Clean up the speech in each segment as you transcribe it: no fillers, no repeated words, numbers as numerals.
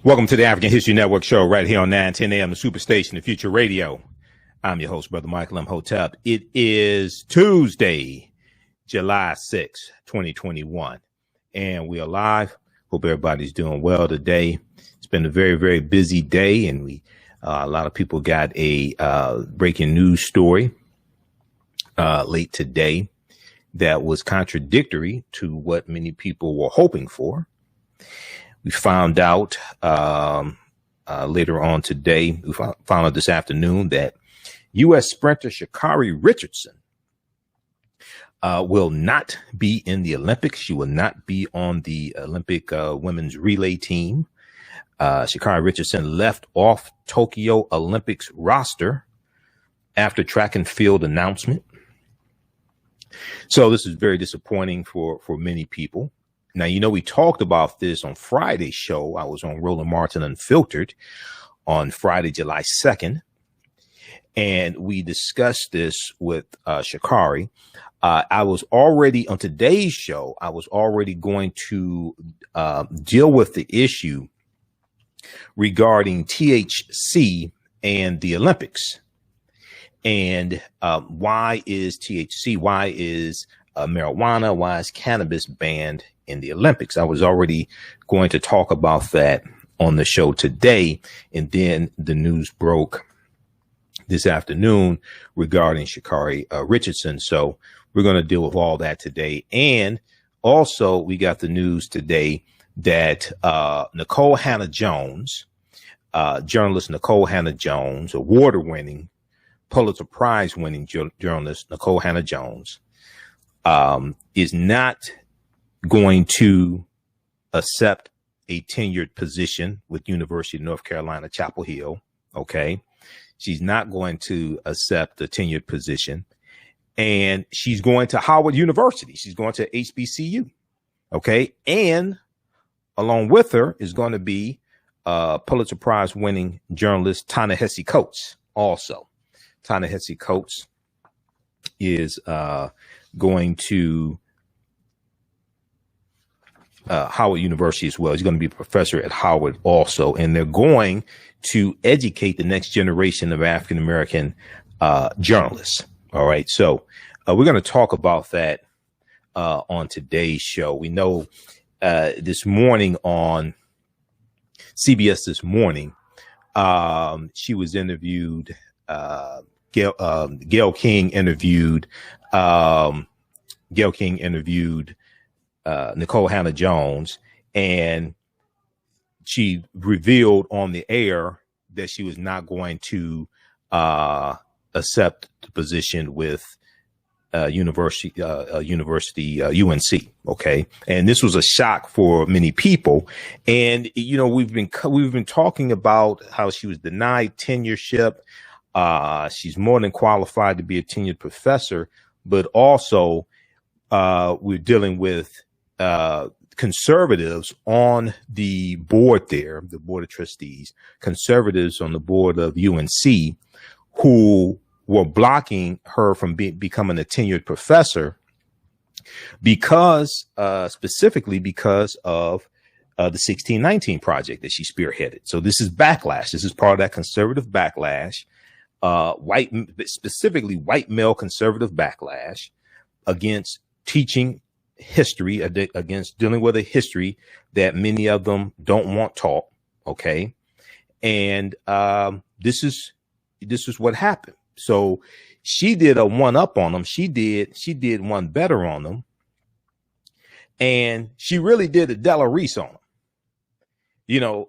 Welcome to the African History Network show right here on 910 AM, the Superstation, the Future Radio. I'm your host, Brother Michael Imhotep. It is Tuesday, July 6, 2021, and we are live. Hope everybody's doing well today. It's been a very, very busy day, and a lot of people got a breaking news story late today that was contradictory to what many people were hoping for. We found out later on today, we found out this afternoon that U.S. sprinter Sha'Carri Richardson will not be in the Olympics. She will not be on the Olympic women's relay team. Sha'Carri Richardson left off Tokyo Olympics roster after track and field announcement. So this is very disappointing for many people. Now, you know, we talked about this on Friday's show. I was on Roland Martin Unfiltered on Friday, July 2nd, and we discussed this with Sha'Carri. I was already on today's show. I was already going to deal with the issue regarding THC and the Olympics. And why is THC? Why is marijuana? Why is cannabis banned in the Olympics? I was already going to talk about that on the show today. And then the news broke this afternoon regarding Sha'Carri Richardson. So we're going to deal with all that today. And also we got the news today that Nikole Hannah-Jones, journalist Nikole Hannah-Jones, award-winning Pulitzer Prize winning journalist Nikole Hannah-Jones, is not going to accept a tenured position with University of North Carolina, Chapel Hill. Okay. She's not going to accept a tenured position, and she's going to Howard University. She's going to HBCU. Okay. And along with her is going to be Pulitzer Prize winning journalist Ta-Nehisi Coates. Also, Ta-Nehisi Coates is going to Howard University as well. He's going to be a professor at Howard also, and they're going to educate the next generation of African-American journalists. All right. So we're going to talk about that on today's show. We know this morning on CBS this morning, she was interviewed. Gayle King interviewed Nikole Hannah-Jones, and she revealed on the air that she was not going to accept the position with University UNC. Okay, and this was a shock for many people. And you know, we've been talking about how she was denied tenureship. She's more than qualified to be a tenured professor, but also we're dealing with conservatives on the board there, the board of trustees, conservatives on the board of UNC, who were blocking her from becoming a tenured professor because, specifically because of the 1619 project that she spearheaded. So this is backlash. This is part of that conservative backlash, specifically white male conservative backlash against teaching history, against dealing with a history that many of them don't want taught. Okay. And this is what happened. So she did a one up on them. She did one better on them. And she really did a Della Reese on them. You know,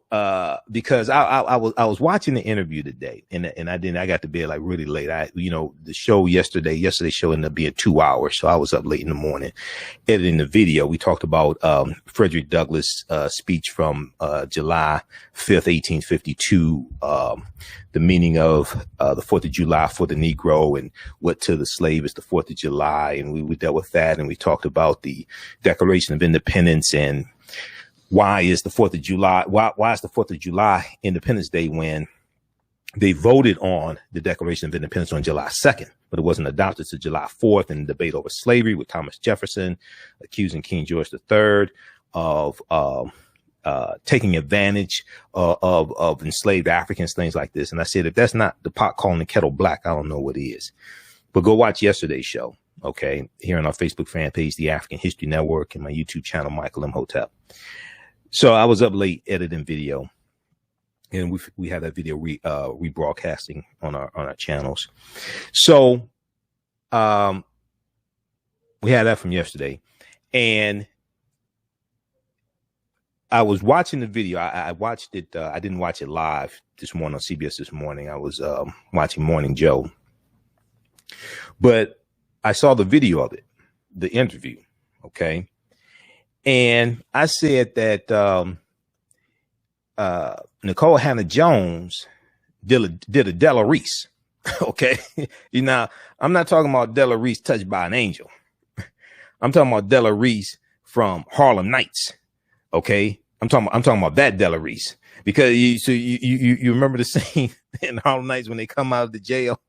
because I was watching the interview today, and I got to bed like really late. The show yesterday's show ended up being 2 hours. So I was up late in the morning editing the video. We talked about, Frederick Douglass' speech from, July 5th, 1852, the meaning of, the 4th of July for the Negro, and what to the slave is the 4th of July. And we dealt with that. And we talked about the Declaration of Independence and why is the 4th of July? Why is the 4th of July Independence Day when they voted on the Declaration of Independence on July 2nd, but it wasn't adopted to July 4th in the debate over slavery with Thomas Jefferson accusing King George III of taking advantage of enslaved Africans, things like this. And I said, if that's not the pot calling the kettle black, I don't know what is. But go watch yesterday's show, okay, here on our Facebook fan page, The African History Network, and my YouTube channel, Michael Imhotep. So I was up late editing video, and we had that video rebroadcasting on our channels. So we had that from yesterday, and I was watching the video. I watched it. I didn't watch it live this morning on CBS this morning. I was watching Morning Joe, but I saw the video of it, the interview. Okay. And I said that Nikole Hannah-Jones did a Della Reese. Okay. You know, I'm not talking about Della Reese touched by an angel. I'm talking about Della Reese from Harlem Nights. Okay. I'm talking about that Della Reese, because you remember the scene in Harlem Nights when they come out of the jail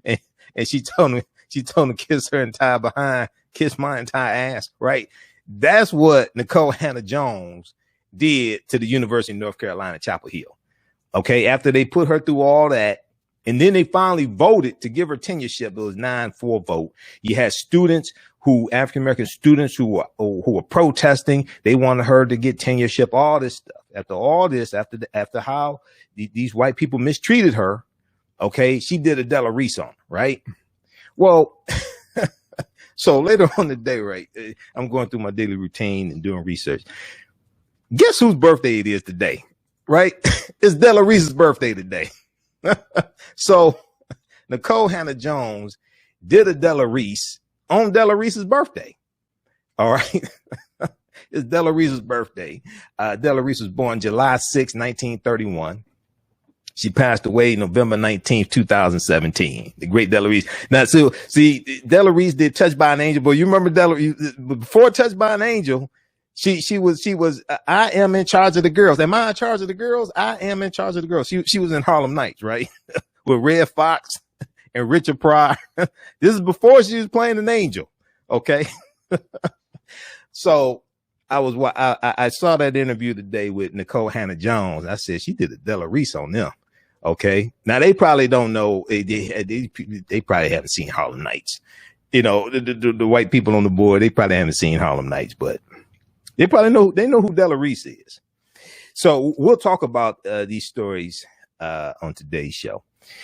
and she told him to kiss her entire behind, kiss my entire ass. Right. That's what Nikole Hannah-Jones did to the University of North Carolina, Chapel Hill. Okay. After they put her through all that, and then they finally voted to give her tenureship. It was 9-4 vote. You had students African-American students who were protesting. They wanted her to get tenureship, all this stuff. After how these white people mistreated her, okay, she did a Della Reese on, right? Well, so later on today, right, I'm going through my daily routine and doing research. Guess whose birthday it is today, right? It's Della Reese's birthday today. So Nikole Hannah-Jones did a Della Reese on Della Reese's birthday. All right. It's Della Reese's birthday. Della Reese was born July 6, 1931. She passed away November 19th, 2017. The great Della Reese. Now, so see, Della Reese did Touched by an Angel, but you remember before Touched by an Angel, she was I am in charge of the girls. Am I in charge of the girls? I am in charge of the girls. She was in Harlem Nights, right? With Red Fox and Richard Pryor. This is before she was playing an angel. Okay. So I saw that interview today with Nikole Hannah-Jones. I said, she did a Della Reese on them. Okay. Now they probably don't know. They probably haven't seen Harlem Nights. You know, the white people on the board, they probably haven't seen Harlem Nights, but they know who Della Reese is. So we'll talk about these stories on today's show.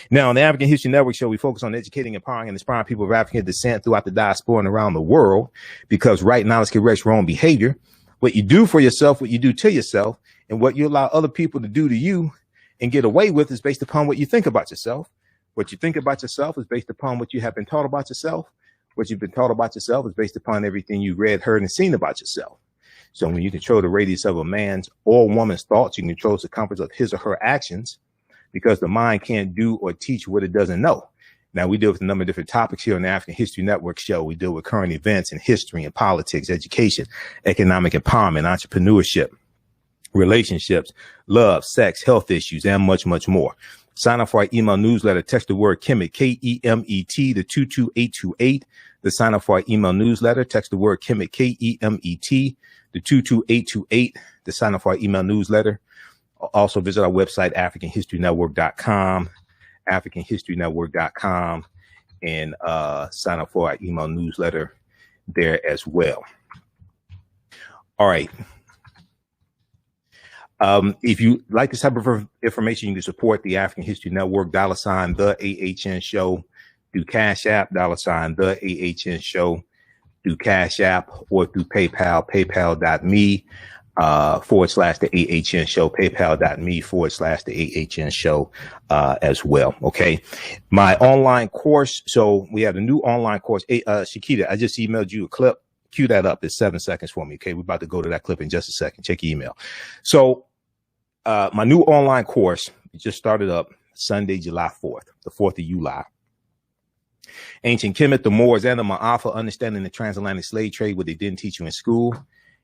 Now, on the African History Network show, we focus on educating, empowering, and inspiring people of African descent throughout the diaspora and around the world, because right knowledge corrects wrong behavior. What you do for yourself, what you do to yourself, and what you allow other people to do to you and get away with is based upon what you think about yourself. What you think about yourself is based upon what you have been taught about yourself. What you've been taught about yourself is based upon everything you read, heard, and seen about yourself. So when you control the radius of a man's or woman's thoughts, you can control the circumference of his or her actions, because the mind can't do or teach what it doesn't know. Now, we deal with a number of different topics here on the African History Network show. We deal with current events in history and politics, education, economic empowerment, entrepreneurship, relationships, love, sex, health issues, and much, much more. Sign up for our email newsletter. Text the word Kemet, K-E-M-E-T, to 22828. To sign up for our email newsletter, text the word Kemet, K-E-M-E-T, to 22828. To sign up for our email newsletter. Also visit our website, AfricanHistoryNetwork.com, AfricanHistoryNetwork.com, and sign up for our email newsletter there as well. All right. If you like this type of information, you can support the African History Network, $ TheAHNShow, through Cash App, $ TheAHNShow, through Cash App, or through PayPal, paypal.me. / TheAHNShow, paypal.me / TheAHNShow, as well. Okay. My online course. So we have a new online course. Hey, Shakita, I just emailed you a clip. Cue that up. It's 7 seconds for me. Okay. We're about to go to that clip in just a second. Check your email. So, my new online course just started up Sunday, July 4th, the 4th of July. Ancient Kemet, the Moors, and the Maafa, understanding the transatlantic slave trade, what they didn't teach you in school.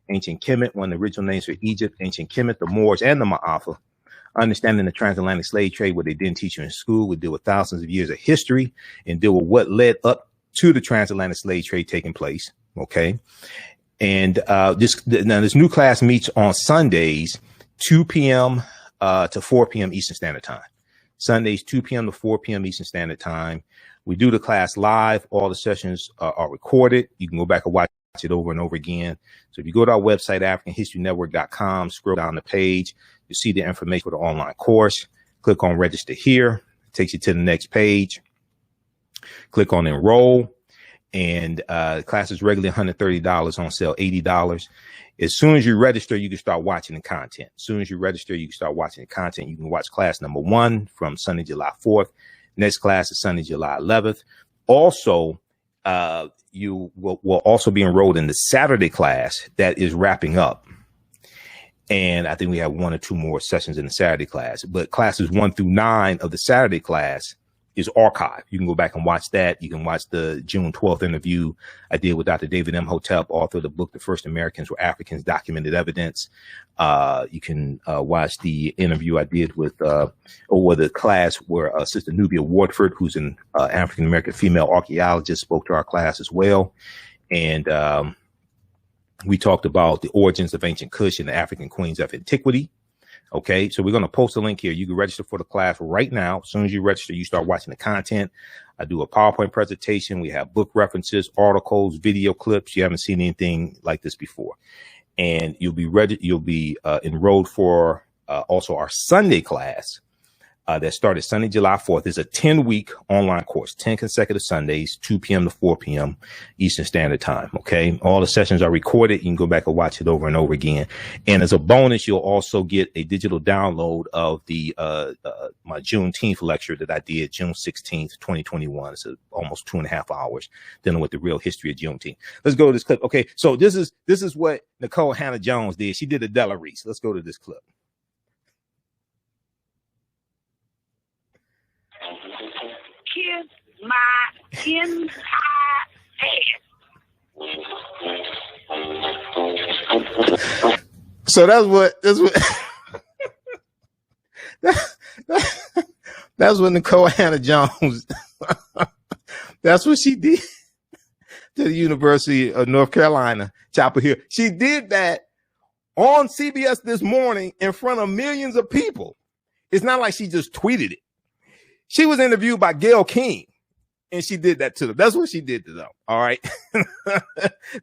Ancient Kemet, one of the original names for Egypt. Ancient Kemet, the Moors, and the Maafa, understanding the transatlantic slave trade, what they didn't teach you in school. We deal with thousands of years of history and deal with what led up to the transatlantic slave trade taking place. Okay. And this new class meets on Sundays, 2 p.m. To 4 p.m. Eastern Standard Time. Sundays, 2 p.m. to 4 p.m. Eastern Standard Time. We do the class live. All the sessions are recorded. You can go back and watch it over and over again. So if you go to our website, AfricanHistoryNetwork.com, scroll down the page, you see the information for the online course. Click on register here. It takes you to the next page. Click on enroll. And the class is regularly $130, on sale $80. As soon as you register, you can start watching the content. As soon as you register, you can start watching the content. You can watch class number 1 from Sunday, July 4th. Next class is Sunday, July 11th. Also, you will also be enrolled in the Saturday class that is wrapping up. And I think we have 1 or 2 more sessions in the Saturday class. But classes 1 through 9 of the Saturday class is archived. You can go back and watch that. You can watch the June 12th interview I did with Dr. David Imhotep, author of the book, The First Americans Were Africans, Documented Evidence. You can watch the interview I did with the class where Sister Nubia Wardford, who's an African-American female archaeologist, spoke to our class as well. And we talked about the origins of ancient Kush and the African queens of antiquity. Okay, so we're going to post a link here. You can register for the class right now. As soon as you register, you start watching the content. I do a PowerPoint presentation. We have book references, articles, video clips. You haven't seen anything like this before. And you'll be enrolled for also our Sunday class that started Sunday, July 4th. It's a 10-week online course, 10 consecutive Sundays, 2 p.m. to 4 p.m. Eastern Standard Time. Okay. All the sessions are recorded. You can go back and watch it over and over again. And as a bonus, you'll also get a digital download of the my Juneteenth lecture that I did June 16th, 2021. It's almost 2.5 hours dealing with the real history of Juneteenth. Let's go to this clip. Okay. So this is what Nikole Hannah-Jones did. She did a Della Reese. Let's go to this clip. Kiss my entire ass. So that's what Nikole Hannah-Jones that's what she did to the University of North Carolina, Chapel Hill. She did that on CBS This Morning in front of millions of people. It's not like she just tweeted it. She was interviewed by Gayle King, and she did that to them. That's what she did to them. All right.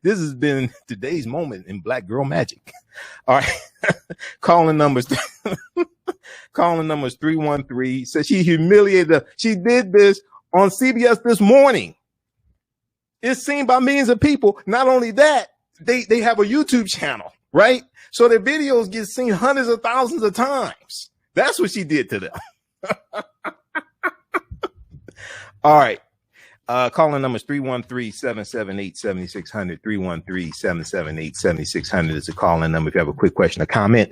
This has been today's moment in Black Girl Magic. All right. Calling numbers 313. Says she humiliated her. She did this on CBS This Morning. It's seen by millions of people. Not only that, they have a YouTube channel, right? So their videos get seen hundreds of thousands of times. That's what she did to them. All right. Calling numbers 313-778-7600, 313-778-7600 is a calling number if you have a quick question or comment.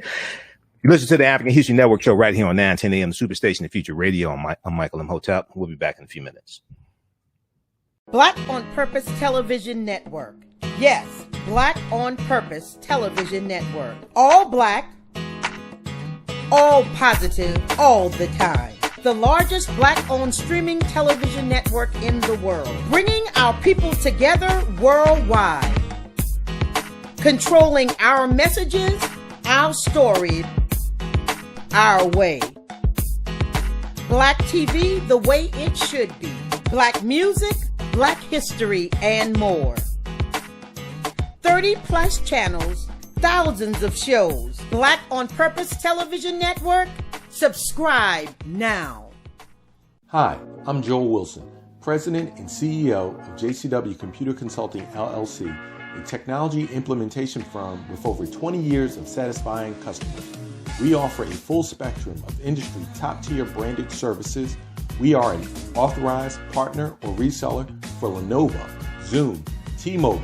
You listen to the African History Network show right here on 910 AM, the Superstation, the Future Radio. I'm Michael Imhotep. We'll be back in a few minutes. Black on Purpose Television Network. Yes, Black on Purpose Television Network. All black, all positive, all the time. The largest Black-owned streaming television network in the world, bringing our people together worldwide, controlling our messages, our stories, our way. Black TV the way it should be. Black music, Black history, and more. 30+ channels, thousands of shows. Black on Purpose Television Network. Subscribe now. Hi, I'm Joel Wilson, President and CEO of JCW Computer Consulting LLC, a technology implementation firm with over 20 years of satisfying customers. We offer a full spectrum of industry top-tier branded services. We are an authorized partner or reseller for Lenovo, Zoom, T-Mobile,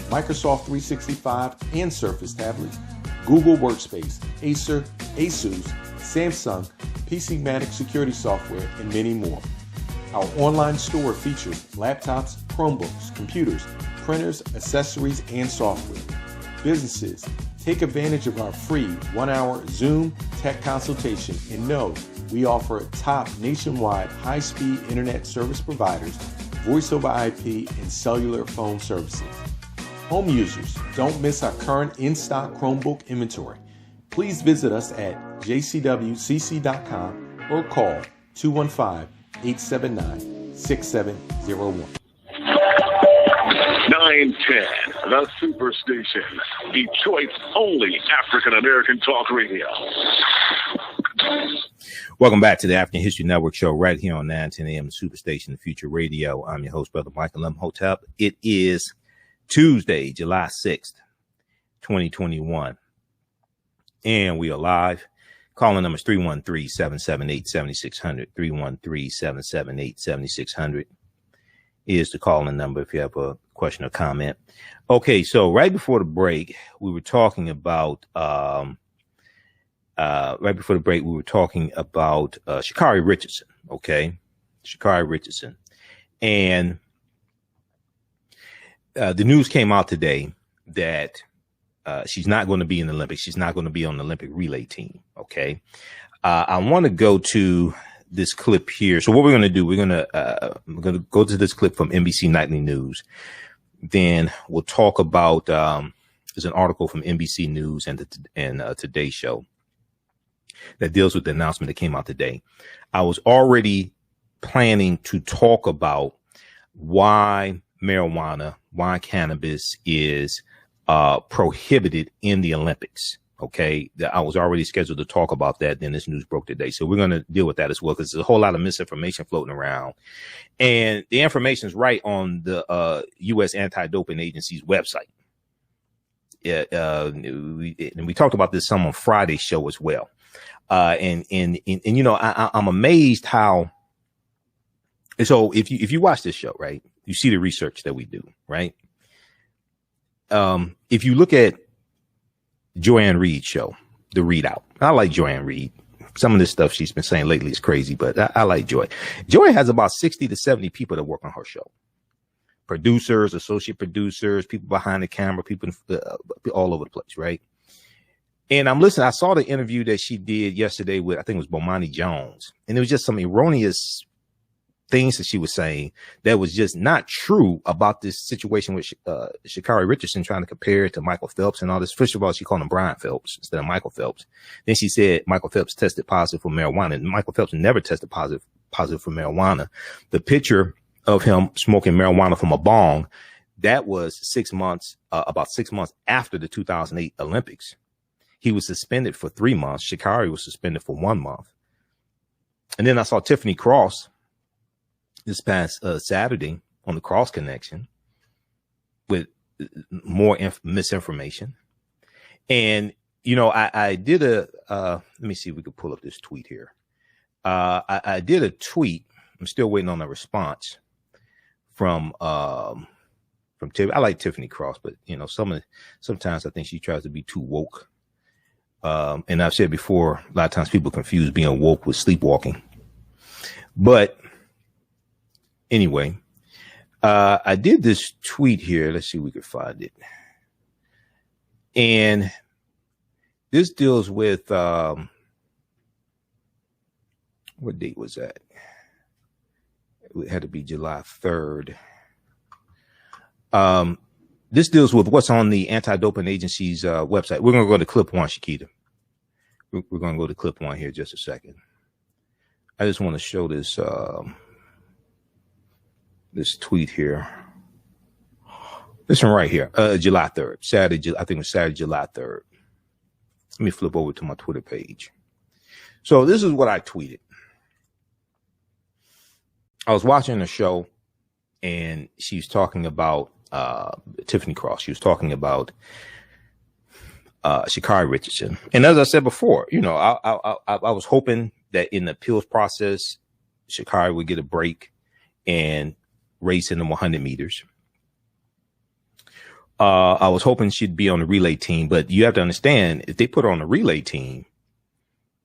Microsoft 365 and Surface tablets, Google Workspace, Acer, Asus, Samsung, PCmatic security software, and many more. Our online store features laptops, Chromebooks, computers, printers, accessories, and software. Businesses, take advantage of our free 1-hour Zoom tech consultation and know we offer top nationwide high-speed internet service providers, voice over IP, and cellular phone services. Home users, don't miss our current in-stock Chromebook inventory. Please visit us at jcwcc.com or call 215-879-6701. 910, the Superstation, Detroit's only African-American talk radio. Welcome back to the African History Network show right here on 910 AM Superstation, the Future Radio. I'm your host, Brother Michael Imhotep. It is Tuesday, July 6th, 2021. And we are live. Calling numbers 313-778-7600. 313-778-7600 is the calling number if you have a question or comment. Okay, so right before the break, we were talking about Sha'Carri Richardson. Okay, Sha'Carri Richardson, and the news came out today that she's not going to be in the Olympics. She's not going to be on the Olympic relay team. Okay, I want to go to this clip here. So what we're going to do, we're going to go to this clip from NBC Nightly News. Then we'll talk about there's an article from NBC News and Today's Show that deals with the announcement that came out today. I was already planning to talk about why cannabis is prohibited in the Olympics. Okay, I was already scheduled to talk about that. Then this news broke today. So we're going to deal with that as well, because there's a whole lot of misinformation floating around. And the information is right on the U.S. Anti-Doping Agency's website. And we talked about this some on Friday's show as well. And you know, I'm amazed how. So if you watch this show, right, you see the research that we do, right? If you look at Joanne Reed's show, The Readout, I like Joanne Reed. Some of this stuff she's been saying lately is crazy, but I like Joy. Joy has about 60 to 70 people that work on her show. Producers, associate producers, people behind the camera, people all over the place, right? And I'm listening. I saw the interview that she did yesterday with, I think it was Bomani Jones. And it was just some erroneous things that she was saying that was just not true about this situation with Sha'Carri Richardson, trying to compare it to Michael Phelps and all this. First of all, she called him Brian Phelps instead of Michael Phelps. Then she said Michael Phelps tested positive for marijuana, and Michael Phelps never tested positive for marijuana. The picture of him smoking marijuana from a bong, that was 6 months, about 6 months after the 2008 Olympics. He was suspended for 3 months. Sha'Carri was suspended for 1 month. And then I saw Tiffany Cross this past Saturday on the Cross Connection with more misinformation. And, you know, I did let me see if we could pull up this tweet here. I did a tweet. I'm still waiting on a response from Tiffany. I like Tiffany Cross, but, you know, sometimes I think she tries to be too woke. And I've said before, a lot of times people confuse being woke with sleepwalking. But anyway, I did this tweet here. Let's see if we can find it. And this deals with, what date was that? It had to be July 3rd. This deals with what's on the Anti-Doping Agency's website. We're going to go to clip one, Shakita. We're going to go to clip one here just a second. I just want to show this this tweet here. This one right here, July 3rd, Saturday. I think it was Saturday, July 3rd. Let me flip over to my Twitter page. So this is what I tweeted. I was watching a show, and she's talking about Tiffany Cross. She was talking about Sha'Carri Richardson. And as I said before, you know, I was hoping that in the appeals process, Sha'Carri would get a break and race in the 100 meters. I was hoping she'd be on the relay team, but you have to understand, if they put her on the relay team,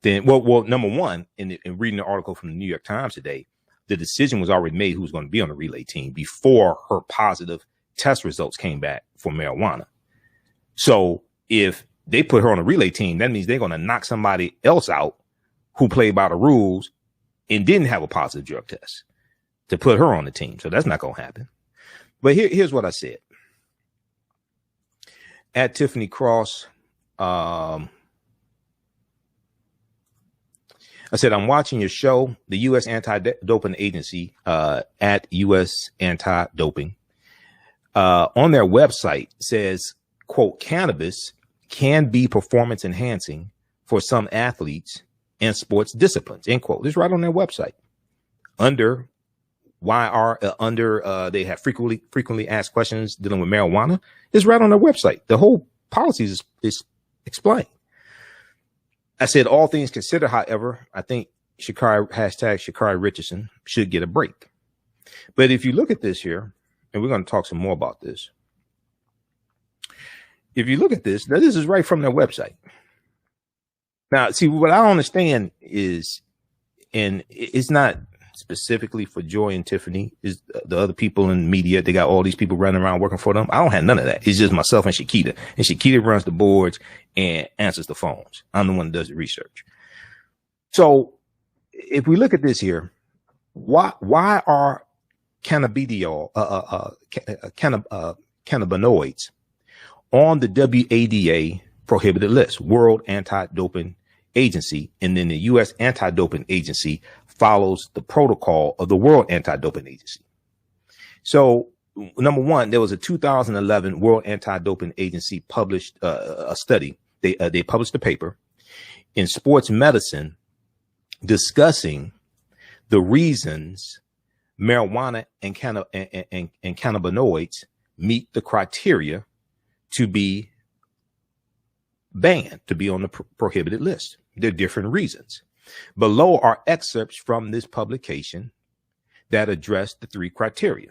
then, well, number one, in reading the article from the New York Times today, the decision was already made who was going to be on the relay team before her positive test results came back for marijuana. So if they put her on a relay team, that means they're going to knock somebody else out who played by the rules and didn't have a positive drug test to put her on the team. So that's not going to happen. But here's what I said. At Tiffany Cross, I said, I'm watching your show, the U.S. Anti-Doping Agency, at U.S. Anti-Doping. On their website says, quote, cannabis can be performance enhancing for some athletes and sports disciplines, end quote. It's right on their website. Under they have frequently asked questions dealing with marijuana. It's right on their website. The whole policy is explained. I said, all things considered, however, I think Sha'Carri Richardson should get a break. But if you look at this here, and we're going to talk some more about this. If you look at this, now this is right from their website. Now, see, what I don't understand is, and it's not specifically for Joy and Tiffany, is the other people in media. They got all these people running around working for them. I don't have none of that. It's just myself and Shakita. And Shakita runs the boards and answers the phones. I'm the one that does the research. So if we look at this here, why are cannabinoids on the WADA prohibited list, World Anti-Doping Agency, and then the U.S. Anti-Doping Agency follows the protocol of the World Anti-Doping Agency. So, number one, there was a 2011 World Anti-Doping Agency published a study. They published a paper in Sports Medicine discussing the reasons marijuana and cannabinoids meet the criteria to be banned, to be on the prohibited list. There are different reasons. Below are excerpts from this publication that address the three criteria.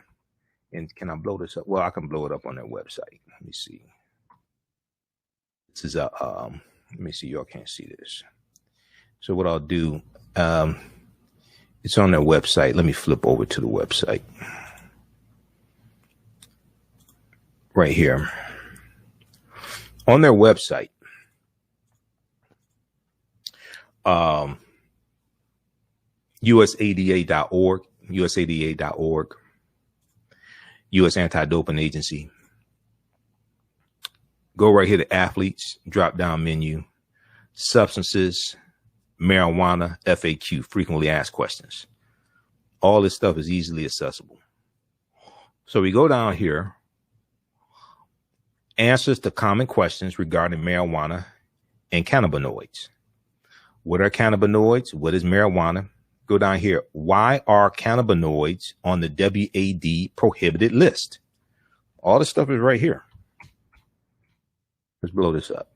And can I blow this up? Well, I can blow it up on their website. Let me see. This is let me see. Y'all can't see this. So what I'll do, it's on their website. Let me flip over to the website. Right here. On their website, USADA.org, USADA.org, U.S. Anti-Doping Agency. Go right here to athletes, drop down menu, substances, marijuana, FAQ, frequently asked questions. All this stuff is easily accessible. So we go down here, answers to common questions regarding marijuana and cannabinoids. What are cannabinoids? What is marijuana? Go down here. Why are cannabinoids on the WAD prohibited list? All this stuff is right here. Let's blow this up.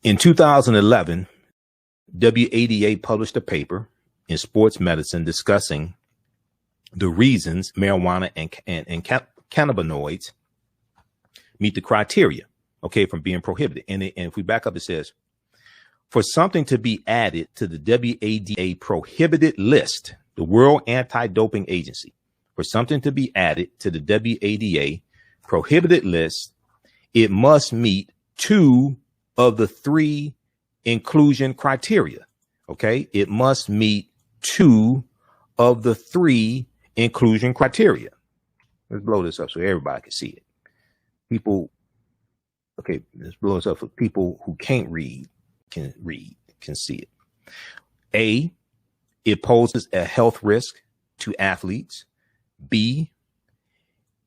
In 2011, WADA published a paper in Sports Medicine discussing the reasons marijuana and cannabinoids meet the criteria, okay, from being prohibited. And if we back up, it says, for something to be added to the WADA prohibited list, the World Anti-Doping Agency, for something to be added to the WADA prohibited list, it must meet 2 of the 3 inclusion criteria. Okay, it must meet 2 of the 3 inclusion criteria. Let's blow this up so everybody can see it. People, okay, let's blow this up for people who can't read, can see it. A, it poses a health risk to athletes. B,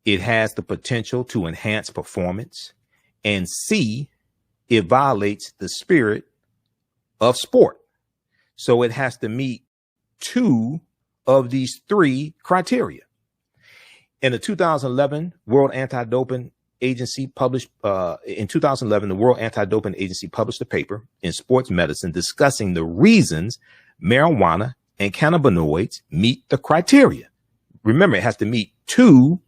it has the potential to enhance performance. And C, it violates the spirit of sport. So it has to meet 2 of these 3 criteria. In the 2011 World Anti-Doping Agency published, in 2011, the World Anti-Doping Agency published a paper in Sports Medicine discussing the reasons marijuana and cannabinoids meet the criteria. Remember, it has to meet 2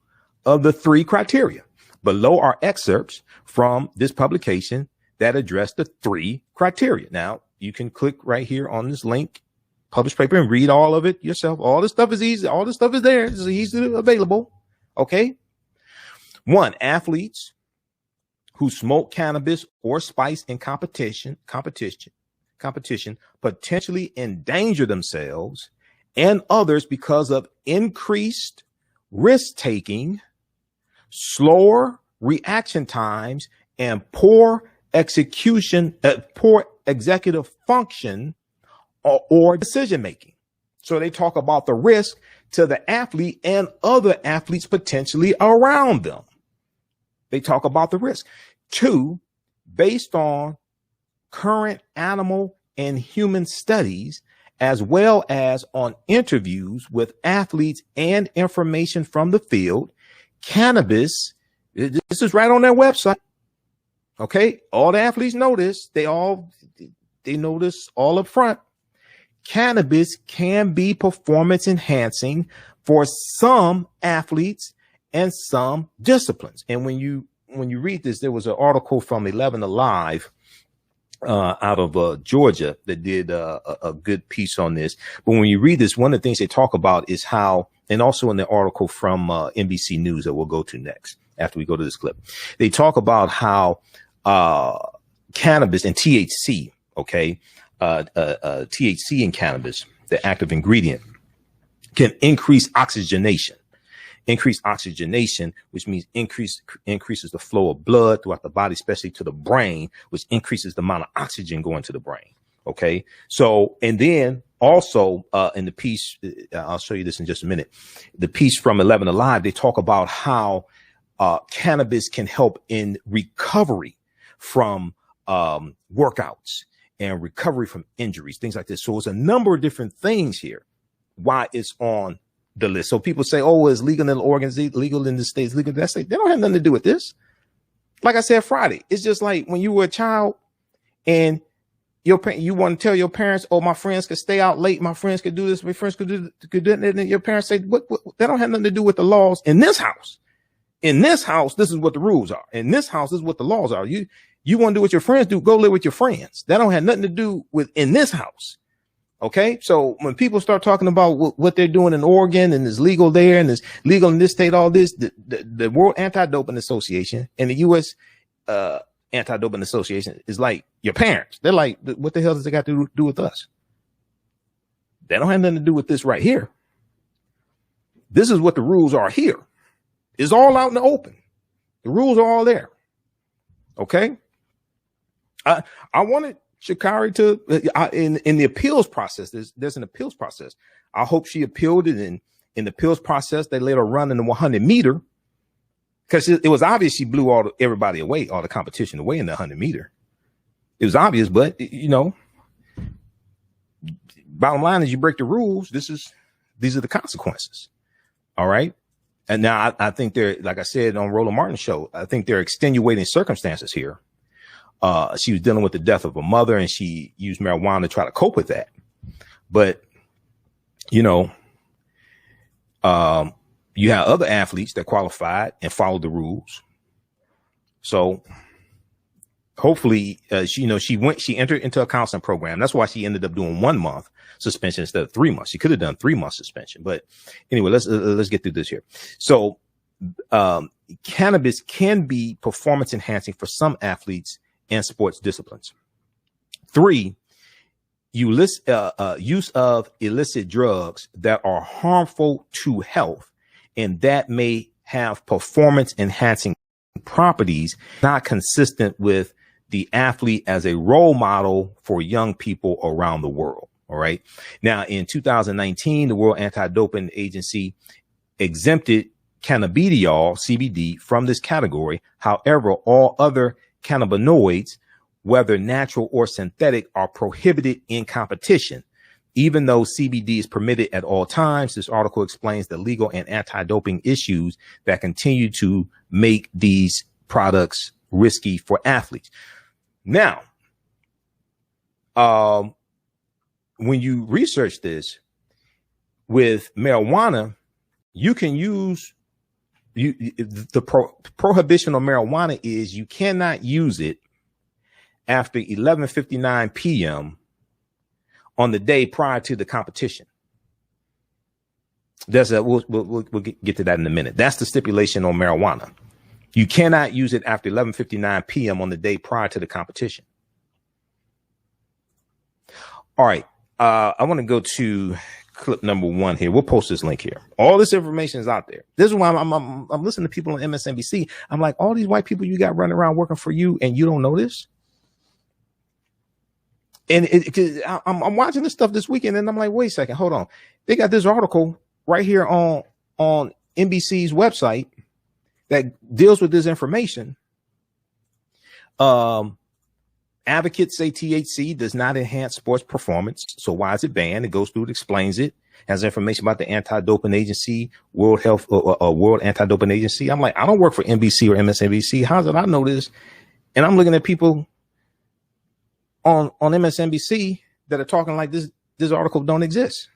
of the 3 criteria. Below are excerpts from this publication that address the 3 criteria. Now, you can click right here on this link, published paper, and read all of it yourself. All this stuff is easy. All this stuff is there. It's easily available. Okay. 1, athletes who smoke cannabis or spice in competition potentially endanger themselves and others because of increased risk taking slower reaction times, and poor executive function or decision making. So they talk about the risk to the athlete and other athletes potentially around them. They talk about the risk. 2, based on current animal and human studies, as well as on interviews with athletes and information from the field, cannabis, this is right on their website. Okay. All the athletes know this. They know this all up front. Cannabis can be performance enhancing for some athletes and some disciplines. And when you read this, there was an article from 11 Alive out of Georgia that did a good piece on this. But when you read this, one of the things they talk about is how, and also in the article from NBC News that we'll go to next after we go to this clip, they talk about how cannabis and THC, okay, THC in cannabis, the active ingredient, can increase oxygenation, which means increases the flow of blood throughout the body, especially to the brain, which increases the amount of oxygen going to the brain. Okay. So, and then also in the piece, I'll show you this in just a minute, the piece from 11 Alive, they talk about how cannabis can help in recovery from workouts and recovery from injuries, things like this. So it's a number of different things here why it's on the list. So people say, oh, it's legal in Oregon, legal in the states, legal in that state. They don't have nothing to do with this. Like I said Friday, it's just like when you were a child and you want to tell your parents, oh, my friends could stay out late, my friends could do this, my friends could do that. And your parents say, what? That don't have nothing to do with the laws in this house. In this house, this is what the rules are. In this house, this is what the laws are. You want to do what your friends do, go live with your friends. That don't have nothing to do with in this house. Okay. So when people start talking about what they're doing in Oregon and is legal there and is legal in this state, all this, the World Anti-Doping Association and the U.S. Anti-Doping Association is like your parents. They're like, what the hell does it got to do with us? They don't have nothing to do with this right here. This is what the rules are here. It's all out in the open. The rules are all there. Okay. I wanted Sha'Carri to, in the appeals process, there's an appeals process. I hope she appealed it, and in the appeals process, they let her run in the 100 meter because it was obvious she blew everybody away, all the competition away in the 100 meter. It was obvious, but bottom line is you break the rules. These are the consequences. All right. And now I think like I said on Roland Martin's show, I think there are extenuating circumstances here. She was dealing with the death of her mother and she used marijuana to try to cope with that. But, you have other athletes that qualified and followed the rules. So hopefully, she entered into a counseling program. That's why she ended up doing 1 month suspension instead of 3 months. She could have done 3 months suspension, but anyway, let's get through this here. So, cannabis can be performance enhancing for some athletes and sports disciplines. 3, use of illicit drugs that are harmful to health and that may have performance enhancing properties not consistent with the athlete as a role model for young people around the world. All right. Now, in 2019, the World Anti-Doping Agency exempted cannabidiol, CBD, from this category. However, all other cannabinoids, whether natural or synthetic, are prohibited in competition. Even though CBD is permitted at all times, this article explains the legal and anti-doping issues that continue to make these products risky for athletes. Now, when you research this with marijuana, you can use the prohibition on marijuana is you cannot use it after 11:59 p.m. on the day prior to the competition. We'll get to that in a minute. That's the stipulation on marijuana. You cannot use it after 11:59 p.m. on the day prior to the competition. All right. I want to go to clip number 1 here. We'll post this link here. All this information is out there. This is why I'm listening to people on MSNBC. I'm like, all these white people you got running around working for you, and you don't know this. And I'm watching this stuff this weekend, and I'm like, wait a second, hold on. They got this article right here on NBC's website that deals with this information. Advocates say THC does not enhance sports performance. So why is it banned? It goes through, it explains it, has information about the anti-doping agency, World Anti-Doping Agency. I'm like, I don't work for NBC or MSNBC. How did I know this? And I'm looking at people on MSNBC that are talking like this article don't exist.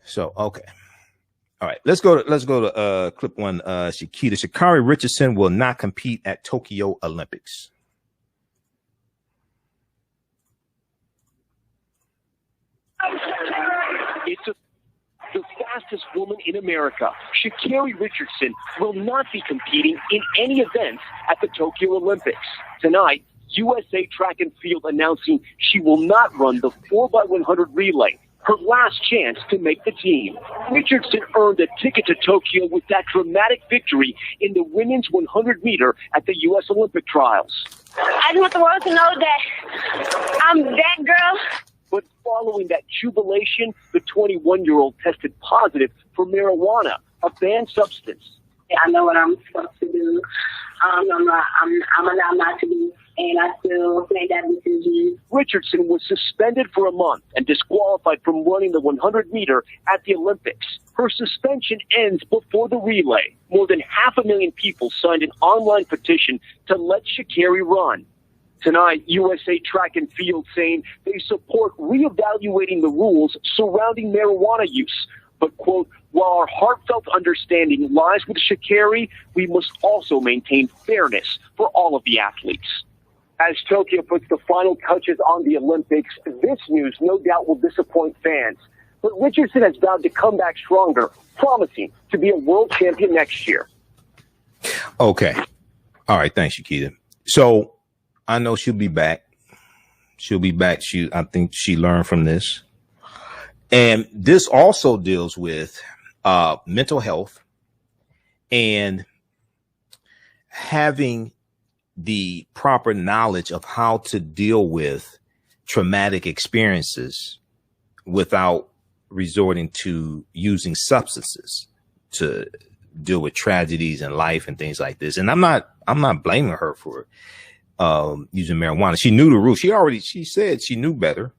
So, okay. All right, let's go to clip 1. Sha'Carri Richardson will not compete at Tokyo Olympics. It's the fastest woman in America. Sha'Carri Richardson will not be competing in any events at the Tokyo Olympics. Tonight, USA Track and Field announcing she will not run the 4x100 relay, her last chance to make the team. Richardson earned a ticket to Tokyo with that dramatic victory in the women's 100 meter at the U.S. Olympic trials. I just want the world to know that I'm that girl. But following that jubilation, the 21-year-old tested positive for marijuana, a banned substance. I know what I'm supposed to do. I'm allowed not to do, and I still made that decision. Richardson was suspended for a month and disqualified from running the 100 meter at the Olympics. Her suspension ends before the relay. More than 500,000 people signed an online petition to let Sha'Carri run. Tonight, USA Track and Field saying they support reevaluating the rules surrounding marijuana use. But, quote, while our heartfelt understanding lies with Sha'Carri, we must also maintain fairness for all of the athletes. As Tokyo puts the final touches on the Olympics, this news no doubt will disappoint fans. But Richardson has vowed to come back stronger, promising to be a world champion next year. Okay. All right. Thanks, Shakita. So I know she'll be back. She'll be back. I think she learned from this. And this also deals with mental health and having the proper knowledge of how to deal with traumatic experiences without resorting to using substances to deal with tragedies in life and things like this. And I'm not blaming her for using marijuana. She knew the rules. She said she knew better.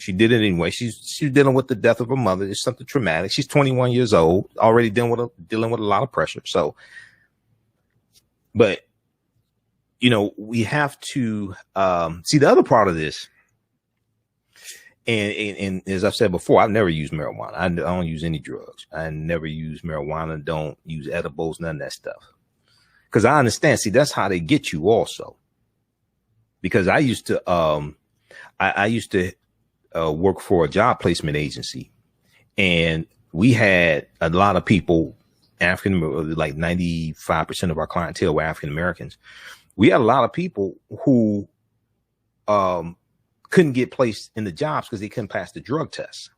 She did it anyway. She's dealing with the death of her mother. It's something traumatic. She's 21 years old, already dealing with a lot of pressure. So, but we have to see the other part of this. And as I've said before, I've never used marijuana. I don't use any drugs. I never use marijuana. Don't use edibles, none of that stuff. Because I understand. See, that's how they get you also. Because I used to work for a job placement agency, and we had a lot of people, like 95% of our clientele were African Americans. We had a lot of people who couldn't get placed in the jobs because they couldn't pass the drug test.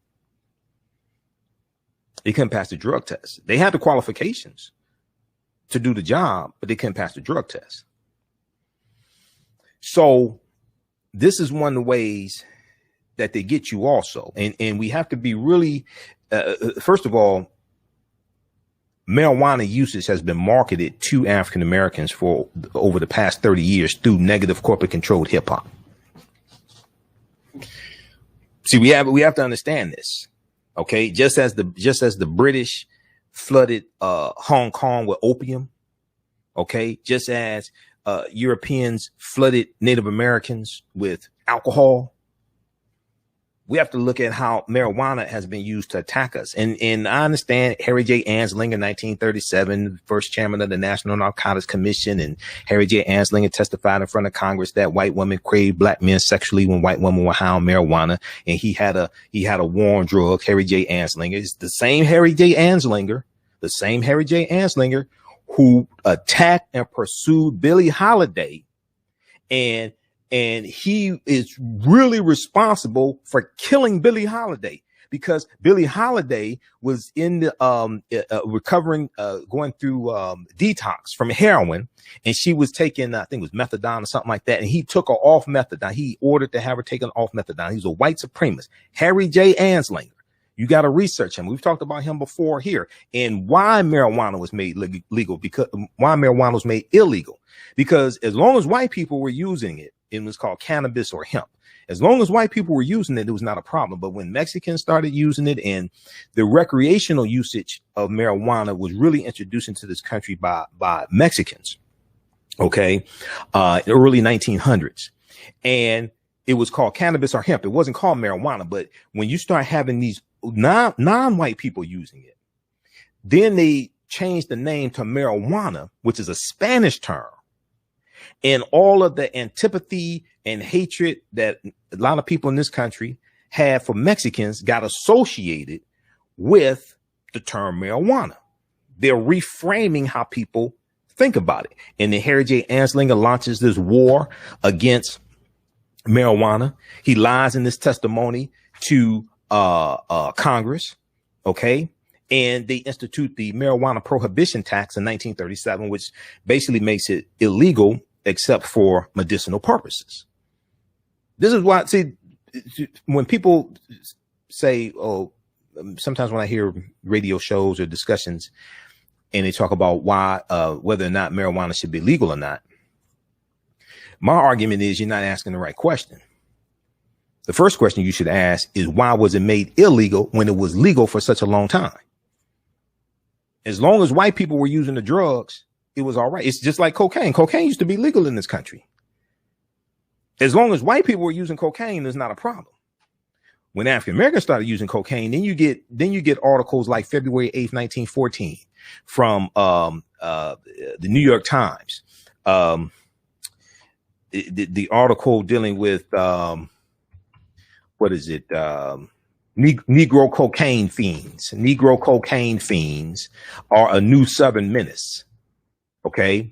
They couldn't pass the drug test. They had the qualifications to do the job, but they couldn't pass the drug test. So this is one of the ways that they get you also. And we have to be really, first of all, marijuana usage has been marketed to African Americans for over the past 30 years through negative corporate controlled hip hop. See, we have to understand this. Okay. Just as the British flooded, Hong Kong with opium. Okay. Just as, Europeans flooded Native Americans with alcohol. We have to look at how marijuana has been used to attack us. And I understand Harry J. Anslinger, 1937, first chairman of the National Narcotics Commission. And Harry J. Anslinger testified in front of Congress that white women craved black men sexually when white women were high on marijuana. And he had a war on drugs, Harry J. Anslinger. It's the same Harry J. Anslinger who attacked and pursued Billie Holiday and And he is really responsible for killing Billie Holiday, because Billie Holiday was in the recovering, going through detox from heroin, and she was taking, I think it was methadone or something like that. And he took her off methadone. He ordered to have her taken off methadone. He's a white supremacist, Harry J. Anslinger. You got to research him. We've talked about him before here, and why marijuana was made legal, because why marijuana was made illegal, because as long as white people were using it, it was called cannabis or hemp. As long as white people were using it, it was not a problem. But when Mexicans started using it, and the recreational usage of marijuana was really introduced into this country by Mexicans, okay, early 1900s, and it was called cannabis or hemp. It wasn't called marijuana. But when you start having these non-white people using it, then they changed the name to marijuana, which is a Spanish term. And all of the antipathy and hatred that a lot of people in this country had for Mexicans got associated with the term marijuana. They're reframing how people think about it. And then Harry J. Anslinger launches this war against marijuana. He lies in this testimony to Congress, okay? And they institute the marijuana prohibition tax in 1937, which basically makes it illegal except for medicinal purposes. This is why, see, when people say, oh, sometimes when I hear radio shows or discussions and they talk about why, whether or not marijuana should be legal or not, my argument is you're not asking the right question. The first question you should ask is, why was it made illegal when it was legal for such a long time? As long as white people were using the drugs, it was all right. It's just like cocaine. Cocaine used to be legal in this country. As long as white people were using cocaine, there's not a problem. When African Americans started using cocaine, then you get articles like February 8th, 1914 from the New York Times. The article dealing with what is it? Negro cocaine fiends. Negro cocaine fiends are a new Southern menace. Okay.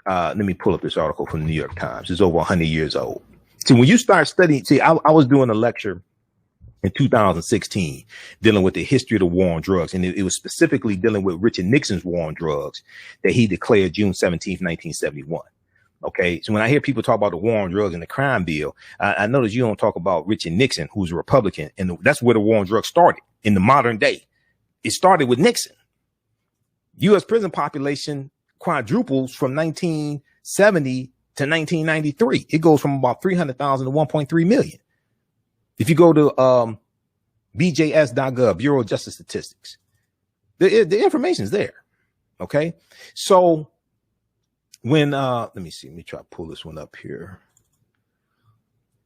Let me pull up this article from the New York Times. It's over 100 years old. See, when you start studying, I was doing a lecture in 2016 dealing with the history of the war on drugs. And it was specifically dealing with Richard Nixon's war on drugs that he declared June 17th, 1971. Okay. So when I hear people talk about the war on drugs and the crime bill, I notice you don't talk about Richard Nixon, who's a Republican. And that's where the war on drugs started in the modern day. It started with Nixon. U.S. prison population quadruples from 1970 to 1993. It goes from about 300,000 to 1.3 million. If you go to bjs.gov, Bureau of Justice Statistics, the information is there. Okay. So when, let me try to pull this one up here.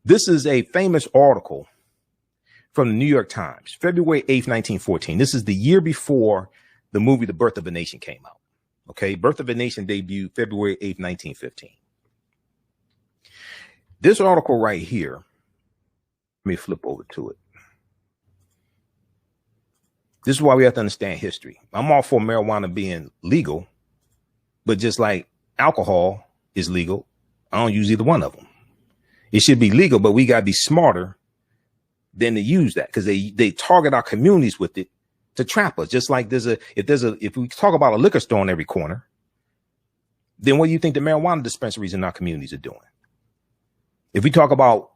This is a famous article from the New York Times, February 8th, 1914. This is the year before the movie The Birth of a Nation came out. Okay. Birth of a Nation debuted February 8th, 1915. This article right here, let me flip over to it. This is why we have to understand history. I'm all for marijuana being legal, but just like alcohol is legal, I don't use either one of them. It should be legal, but we got to be smarter than to use that, because they target our communities with it to trap us. Just like if we talk about a liquor store on every corner, then what do you think the marijuana dispensaries in our communities are doing? If we talk about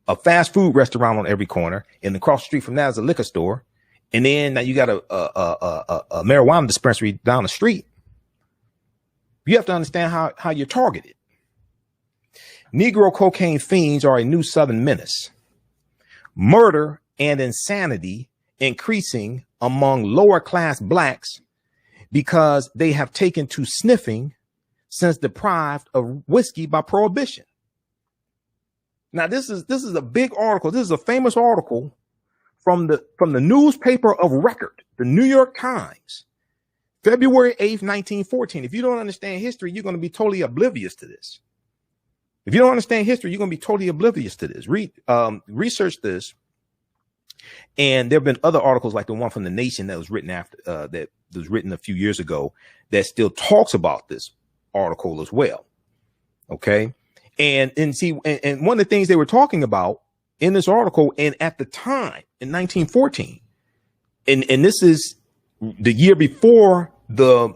a fast food restaurant on every corner, and across the street from that is a liquor store, and then now you got a marijuana dispensary down the street, you have to understand how you're targeted. Negro cocaine fiends are a new Southern menace. Murder and insanity increasing among lower class blacks because they have taken to sniffing since deprived of whiskey by prohibition. Now, this is a big article. This is a famous article from the newspaper of record, the New York Times, February 8th, 1914. If you don't understand history, you're going to be totally oblivious to this. If you don't understand history, you're going to be totally oblivious to this. Research this. And there have been other articles like the one from The Nation that was written that was written a few years ago that still talks about this article as well. Okay. And see, and one of the things they were talking about in this article, and at the time in 1914, and this is the year before the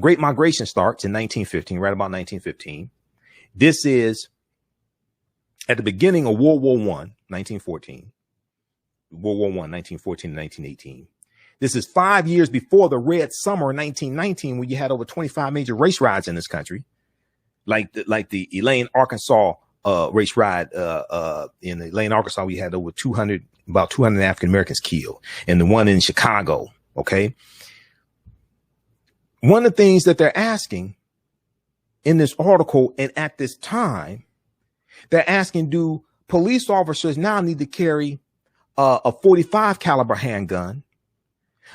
Great Migration starts in 1915, right about 1915. This is at the beginning of World War I, 1914. World War I, 1914 to 1918. This is 5 years before the Red Summer in 1919, when you had over 25 major race riots in this country, like the Elaine, Arkansas race riot. In Elaine, Arkansas, we had over about 200 African Americans killed, and the one in Chicago. Okay. One of the things that they're asking in this article, and at this time, they're asking, do police officers now need to carry a 45 caliber handgun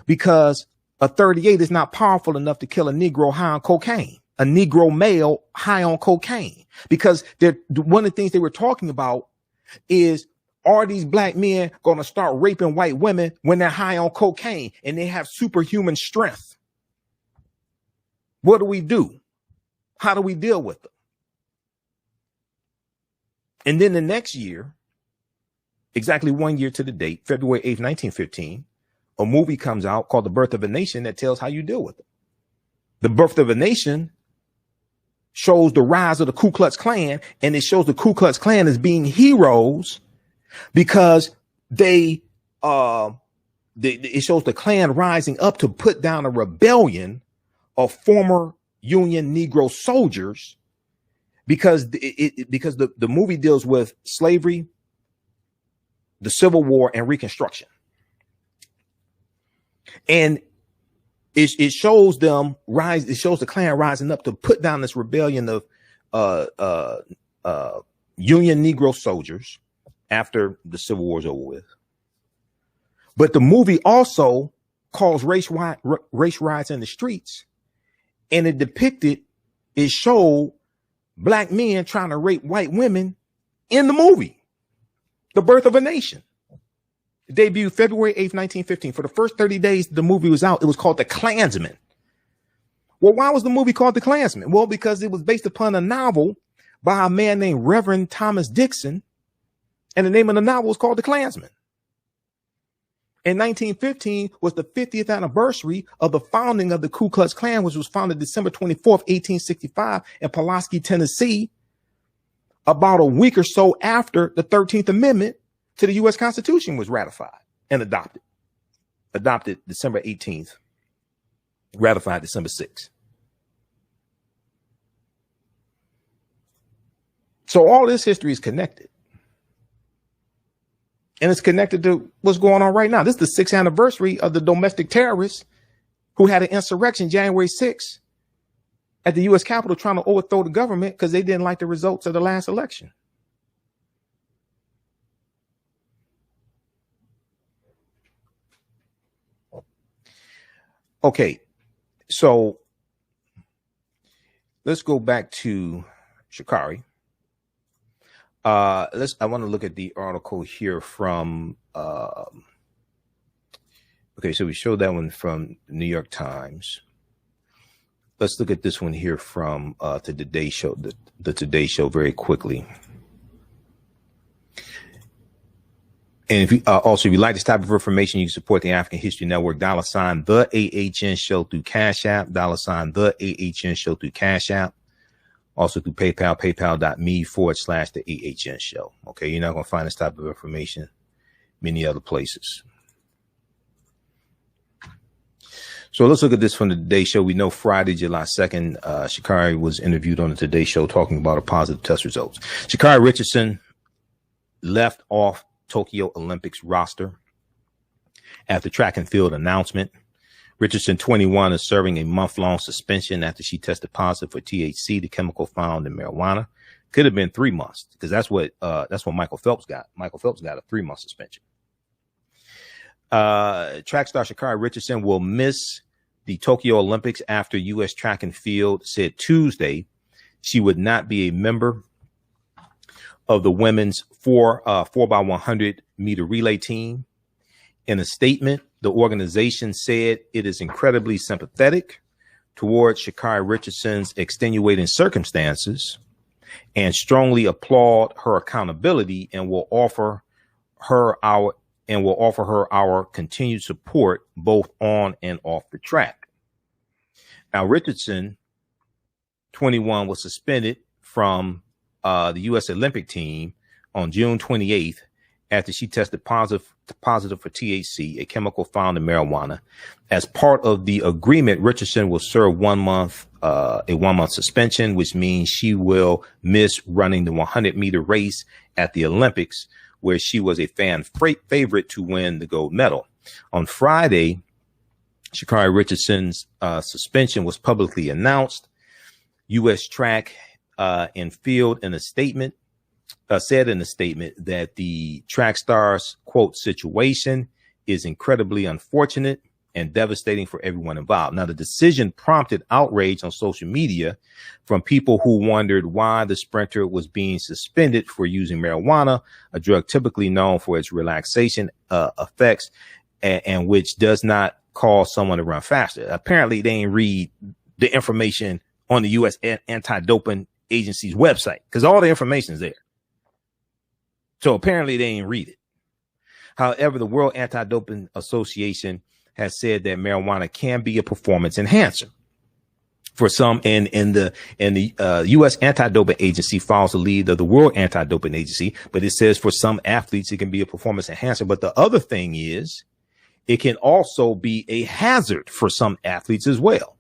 because a 38 is not powerful enough to kill a Negro high on cocaine, a Negro male high on cocaine? Because one of the things they were talking about is, are these black men going to start raping white women when they're high on cocaine and they have superhuman strength? What do we do? How do we deal with them? And then the next year, exactly 1 year to the date, February 8th, 1915, a movie comes out called The Birth of a Nation that tells how you deal with it. The Birth of a Nation shows the rise of the Ku Klux Klan, and it shows the Ku Klux Klan as being heroes because it shows the Klan rising up to put down a rebellion of former Union Negro soldiers, because the movie deals with slavery, the Civil War, and Reconstruction. And it shows them rise. It shows the Klan rising up to put down this rebellion of Union Negro soldiers after the Civil War is over with. But the movie also calls race riots in the streets, and it showed black men trying to rape white women in the movie, The Birth of a Nation. It debuted February 8th, 1915. For the first 30 days the movie was out, it was called The Klansman. Well, why was the movie called The Klansman? Well, because it was based upon a novel by a man named Reverend Thomas Dixon, and the name of the novel was called The Klansman. In 1915 was the 50th anniversary of the founding of the Ku Klux Klan, which was founded December 24th, 1865 in Pulaski, Tennessee, about a week or so after the 13th Amendment to the U.S. Constitution was ratified and adopted. Adopted December 18th, ratified December 6th. So all this history is connected. And it's connected to what's going on right now. This is the 6th anniversary of the domestic terrorists who had an insurrection January 6th at the U.S. Capitol trying to overthrow the government because they didn't like the results of the last election. Okay, so let's go back to Sha'Carri. I want to look at the article here from, okay, so we showed that one from the New York Times. Let's look at this one here from the Today Show, the Today Show very quickly. And if you also, if you like this type of information, you can support the African History Network, $ the AHN Show through Cash App, $ the AHN Show through Cash App. Also through PayPal, paypal.me/the AHN Show. Okay, you're not going to find this type of information many other places. So let's look at this from the Today Show. We know Friday, July 2nd, Sha'Carri was interviewed on the Today Show talking about her positive test results. Sha'Carri Richardson left off Tokyo Olympics roster after track and field announcement. Richardson, 21, is serving a month-long suspension after she tested positive for THC, the chemical found in marijuana. Could have been 3 months, because that's what Michael Phelps got. Michael Phelps got a 3-month suspension. Track star Sha'Carri Richardson will miss the Tokyo Olympics after U.S. track and field said Tuesday she would not be a member of the women's 4x100 meter relay team. In a statement, the organization said it is incredibly sympathetic towards Sha'Carri Richardson's extenuating circumstances and strongly applaud her accountability and will offer her our continued support both on and off the track. Now, Richardson, 21, was suspended from the U.S. Olympic team on June 28th after she tested positive for THC, a chemical found in marijuana. As part of the agreement, Richardson will serve a 1 month suspension, which means she will miss running the 100-meter race at the Olympics, where she was a fan favorite to win the gold medal. On Friday, Sha'Carri Richardson's suspension was publicly announced. U.S. Track and Field in a statement said in a statement that the track star's, quote, situation is incredibly unfortunate and devastating for everyone involved. Now, the decision prompted outrage on social media from people who wondered why the sprinter was being suspended for using marijuana, a drug typically known for its relaxation effects and which does not cause someone to run faster. Apparently, they didn't read the information on the U.S. Anti-Doping Agency's website because all the information is there. So apparently they didn't read it. However, the World Anti-Doping Association has said that marijuana can be a performance enhancer for some, and the U.S. Anti-Doping Agency follows the lead of the World Anti-Doping Agency, but it says for some athletes it can be a performance enhancer. But the other thing is, it can also be a hazard for some athletes as well.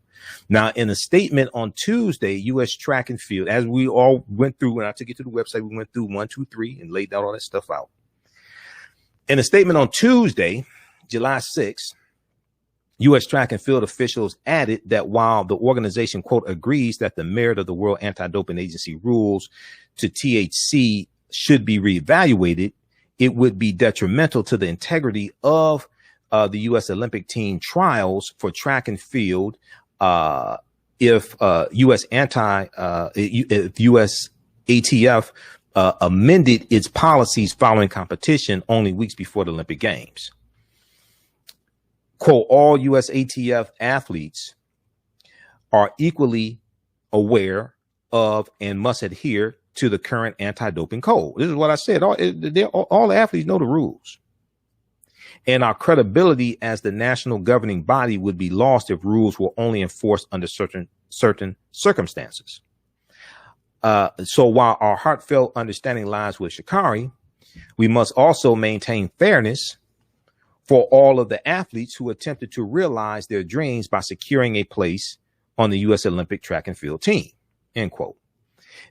Now, in a statement on Tuesday, U.S. Track and Field, as we all went through, when I took you to the website, we went through 1, 2, 3 and laid out all that stuff out. In a statement on Tuesday, July 6th, U.S. Track and Field officials added that while the organization, quote, agrees that the merit of the World Anti-Doping Agency rules to THC should be reevaluated, it would be detrimental to the integrity of the U.S. Olympic team trials for track and field if U.S. ATF amended its policies following competition only weeks before the Olympic Games. Quote, all U.S. ATF athletes are equally aware of and must adhere to the current anti-doping code. This is what I said. All the athletes know the rules. And our credibility as the national governing body would be lost if rules were only enforced under certain circumstances. So while our heartfelt understanding lies with Sha'Carri, we must also maintain fairness for all of the athletes who attempted to realize their dreams by securing a place on the U.S. Olympic track and field team, end quote.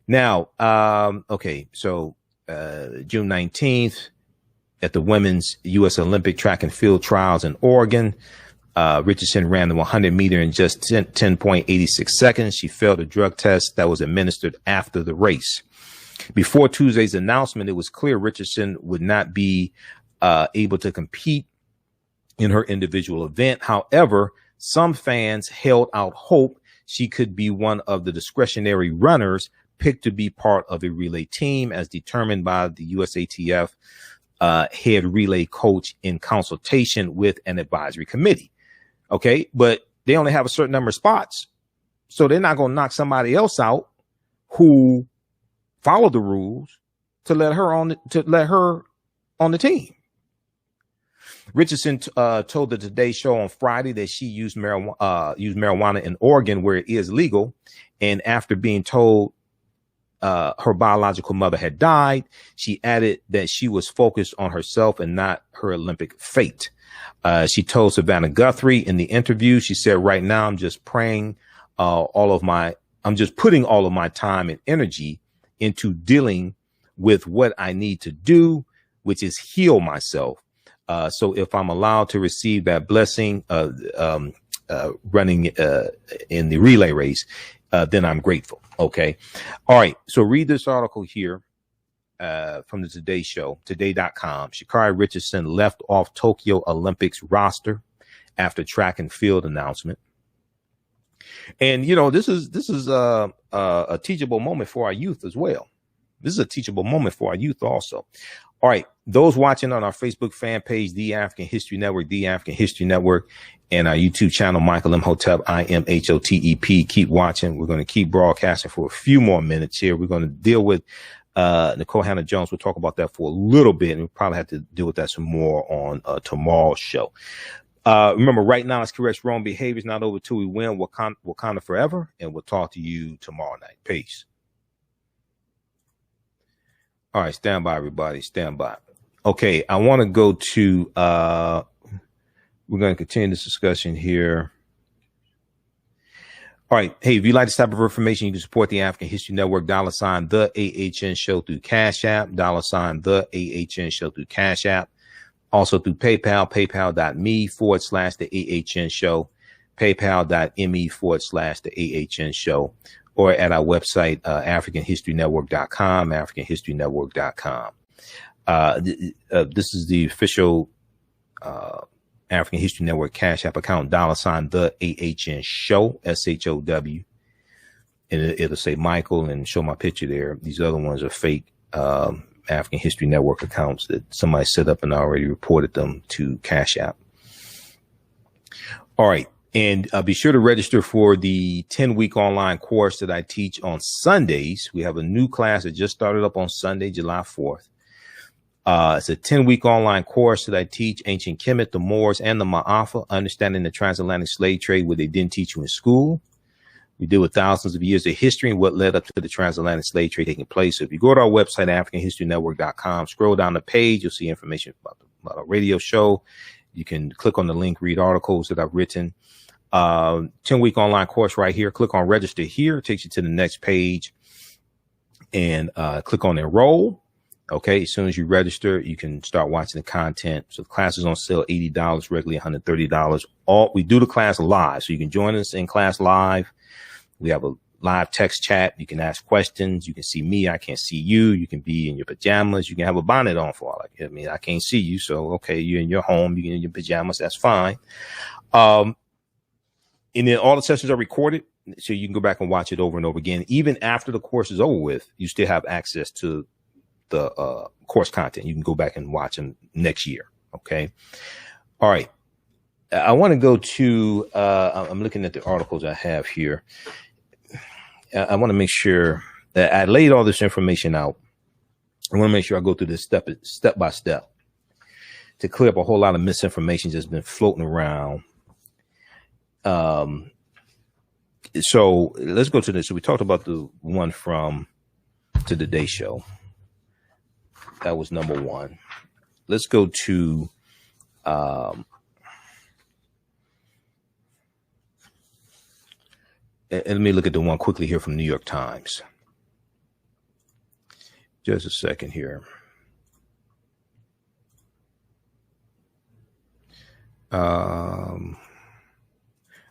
Now, okay, so June 19th, at the women's U.S. Olympic track and field trials in Oregon, Richardson ran the 100 meter in just 10.86 seconds. She failed a drug test that was administered after the race. Before Tuesday's announcement, it was clear Richardson would not be able to compete in her individual event. However, some fans held out hope she could be one of the discretionary runners picked to be part of a relay team as determined by the USATF head relay coach in consultation with an advisory committee. Okay, but they only have a certain number of spots, so they're not going to knock somebody else out who followed the rules to let her on the team. Richardson told the Today Show on Friday that she used marijuana in Oregon where it is legal, and after being told her biological mother had died, she added that she was focused on herself and not her Olympic fate. She told Savannah Guthrie in the interview, she said, right now, I'm just putting all of my time and energy into dealing with what I need to do, which is heal myself. So if I'm allowed to receive that blessing, running in the relay race, then I'm grateful. Okay. All right. So read this article here from the Today Show, today.com. Sha'Carri Richardson left off Tokyo Olympics roster after track and field announcement. And, you know, this is a teachable moment for our youth as well. This is a teachable moment for our youth also. All right. Those watching on our Facebook fan page, The African History Network, The African History Network, and our YouTube channel, Michael Imhotep, IMHOTEP. Keep watching. We're going to keep broadcasting for a few more minutes here. We're going to deal with Nikole Hannah-Jones. We'll talk about that for a little bit, and we'll probably have to deal with that some more on tomorrow's show. Remember, right now, it's correct wrong behaviors, not over till we win. Wakanda forever, and we'll talk to you tomorrow night. Peace. All right, stand by, everybody. Stand by. Okay, I want to go to, we're going to continue this discussion here. All right. Hey, if you like this type of information, you can support the African History Network, $ the AHN show through Cash App, $ the AHN show through Cash App. Also through PayPal, paypal.me/the AHN show, paypal.me/the AHN show. Or at our website, AfricanHistoryNetwork.com, AfricanHistoryNetwork.com. This is the official African History Network Cash App account, $ the AHN show, SHOW. And it'll say Michael and show my picture there. These other ones are fake African History Network accounts that somebody set up and already reported them to Cash App. All right. And be sure to register for the 10-week online course that I teach on Sundays. We have a new class that just started up on Sunday, July 4th. It's a 10-week online course that I teach ancient Kemet, the Moors, and the Maafa, understanding the transatlantic slave trade, what they didn't teach you in school. We deal with thousands of years of history and what led up to the transatlantic slave trade taking place. So if you go to our website, AfricanHistoryNetwork.com, scroll down the page, you'll see information about our radio show. You can click on the link, read articles that I've written. 10-week online course right here. Click on register here. It takes you to the next page and click on enroll. Okay. As soon as you register, you can start watching the content. So the class is on sale, $80, regularly $130. We do the class live. So you can join us in class live. We have a live text chat. You can ask questions. You can see me. I can't see you. You can be in your pajamas. You can have a bonnet on for all I mean, I can't see you. So, okay, you're in your home. You're in your pajamas. That's fine. And then all the sessions are recorded, so you can go back and watch it over and over again. Even after the course is over with, you still have access to the course content. You can go back and watch them next year. Okay. All right. I want to go to, I'm looking at the articles I have here. I want to make sure that I laid all this information out. I want to make sure I go through this step by step to clear up a whole lot of misinformation that's been floating around. So let's go to this. So we talked about the one from TheAHNShow show. That was number one. Let's go to, and let me look at the one quickly here from New York Times. Just a second here.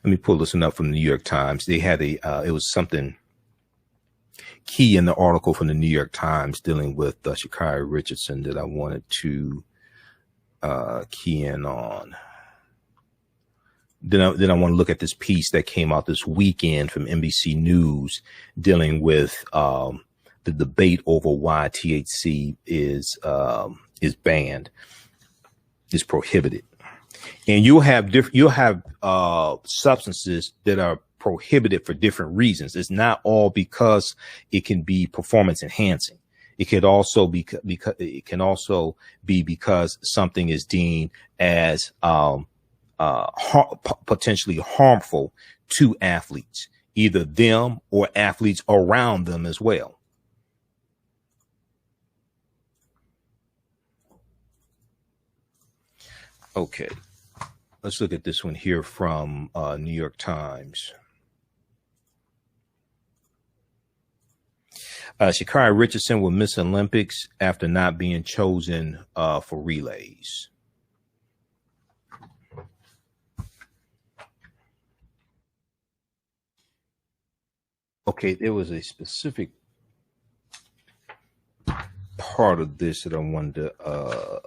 Let me pull this one up from the New York Times. They had it was something key in the article from the New York Times dealing with Sha'Carri Richardson that I wanted to key in on. Then I want to look at this piece that came out this weekend from NBC News dealing with the debate over why THC is banned, is prohibited. And you'll have substances that are prohibited for different reasons. It's not all because it can be performance enhancing. It could also be because something is deemed as potentially harmful to athletes, either them or athletes around them as well. Okay. Let's look at this one here from New York Times. Sha'Carri Richardson will miss Olympics after not being chosen for relays. Okay, there was a specific part of this that I wanted to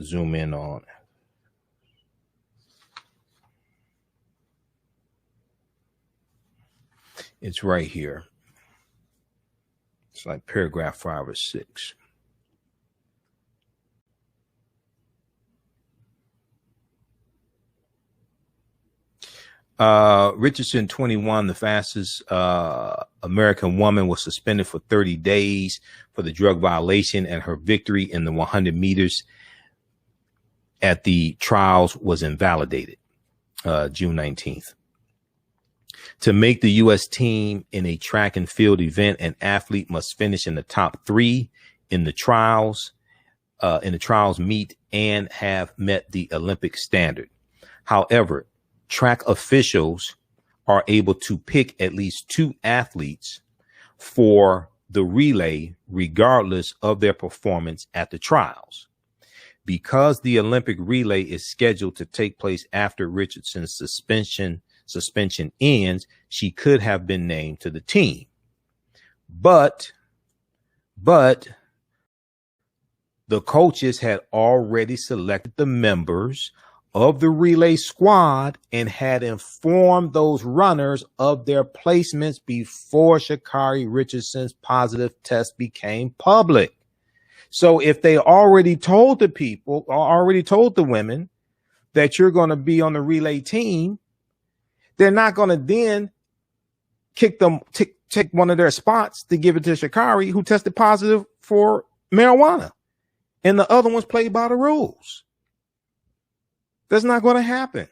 zoom in on. It's right here. It's like paragraph 5 or 6. Richardson, 21, the fastest American woman, was suspended for 30 days for the drug violation, and her victory in the 100 meters at the trials was invalidated June 19th. To make the U.S. team in a track and field event, an athlete must finish in the top 3 in the trials meet and have met the Olympic standard. However, track officials are able to pick at least 2 athletes for the relay, regardless of their performance at the trials. Because the Olympic relay is scheduled to take place after Richardson's suspension ends, she could have been named to the team. But the coaches had already selected the members of the relay squad and had informed those runners of their placements before Sha'Carri Richardson's positive test became public. So if they already told the people, or already told the women that you're going to be on the relay team, they're not going to then kick them, take one of their spots to give it to Sha'Carri, who tested positive for marijuana, and the other ones played by the rules. That's not going to happen.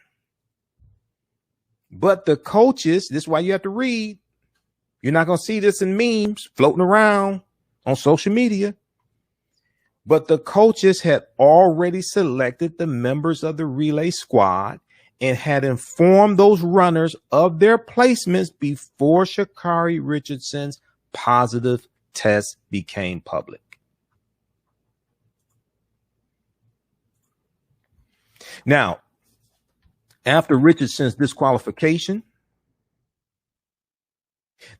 But the coaches, this is why you have to read. You're not going to see this in memes floating around on social media. But the coaches had already selected the members of the relay squad and had informed those runners of their placements before Sha'Carri Richardson's positive test became public. Now, after Richardson's disqualification,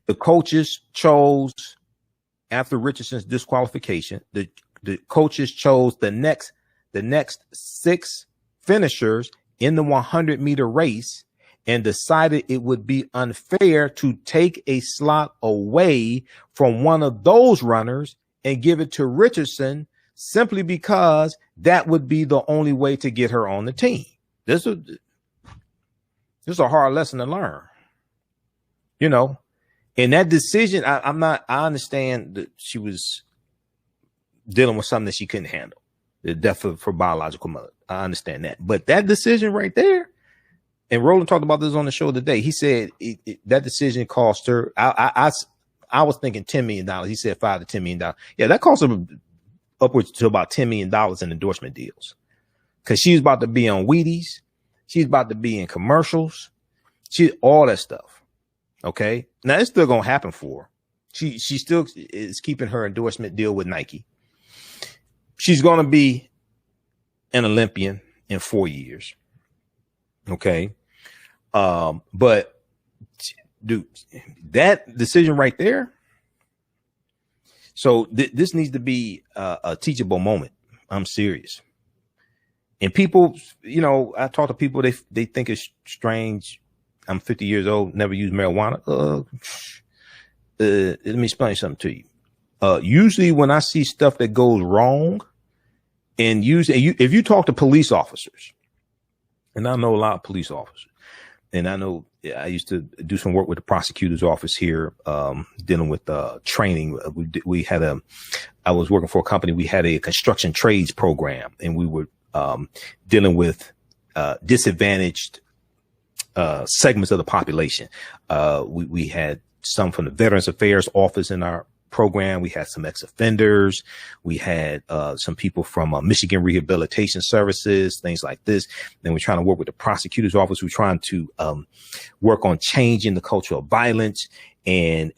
the coaches chose, after Richardson's disqualification, the coaches chose the next 6 finishers in the 100-meter race and decided it would be unfair to take a slot away from one of those runners and give it to Richardson simply because that would be the only way to get her on the team. This is a hard lesson to learn, you know. In that decision, I understand that she was dealing with something that she couldn't handle, the death of her biological mother. I understand that. But that decision right there, and Roland talked about this on the show today. He said that decision cost her, I was thinking $10 million. He said $5 to $10 million. Yeah, that cost her upwards to about $10 million in endorsement deals. Because she's about to be on Wheaties. She's about to be in commercials. All that stuff. Okay. Now it's still going to happen for her. She still is keeping her endorsement deal with Nike. She's going to be an Olympian in 4 years. Okay. But dude, that decision right there. So this needs to be a teachable moment. I'm serious. And people, you know, I talk to people, they think it's strange. I'm 50 years old, never used marijuana. Let me explain something to you. Usually when I see stuff that goes wrong, if you talk to police officers, and I know a lot of police officers, and I know I used to do some work with the prosecutor's office here, dealing with training. I was working for a company. We had a construction trades program, and we were dealing with disadvantaged segments of the population. We had some from the Veterans Affairs Office in our program. We had some ex-offenders. We had some people from Michigan Rehabilitation Services, things like this. Then we're trying to work with the prosecutor's office. We're trying to work on changing the culture of violence and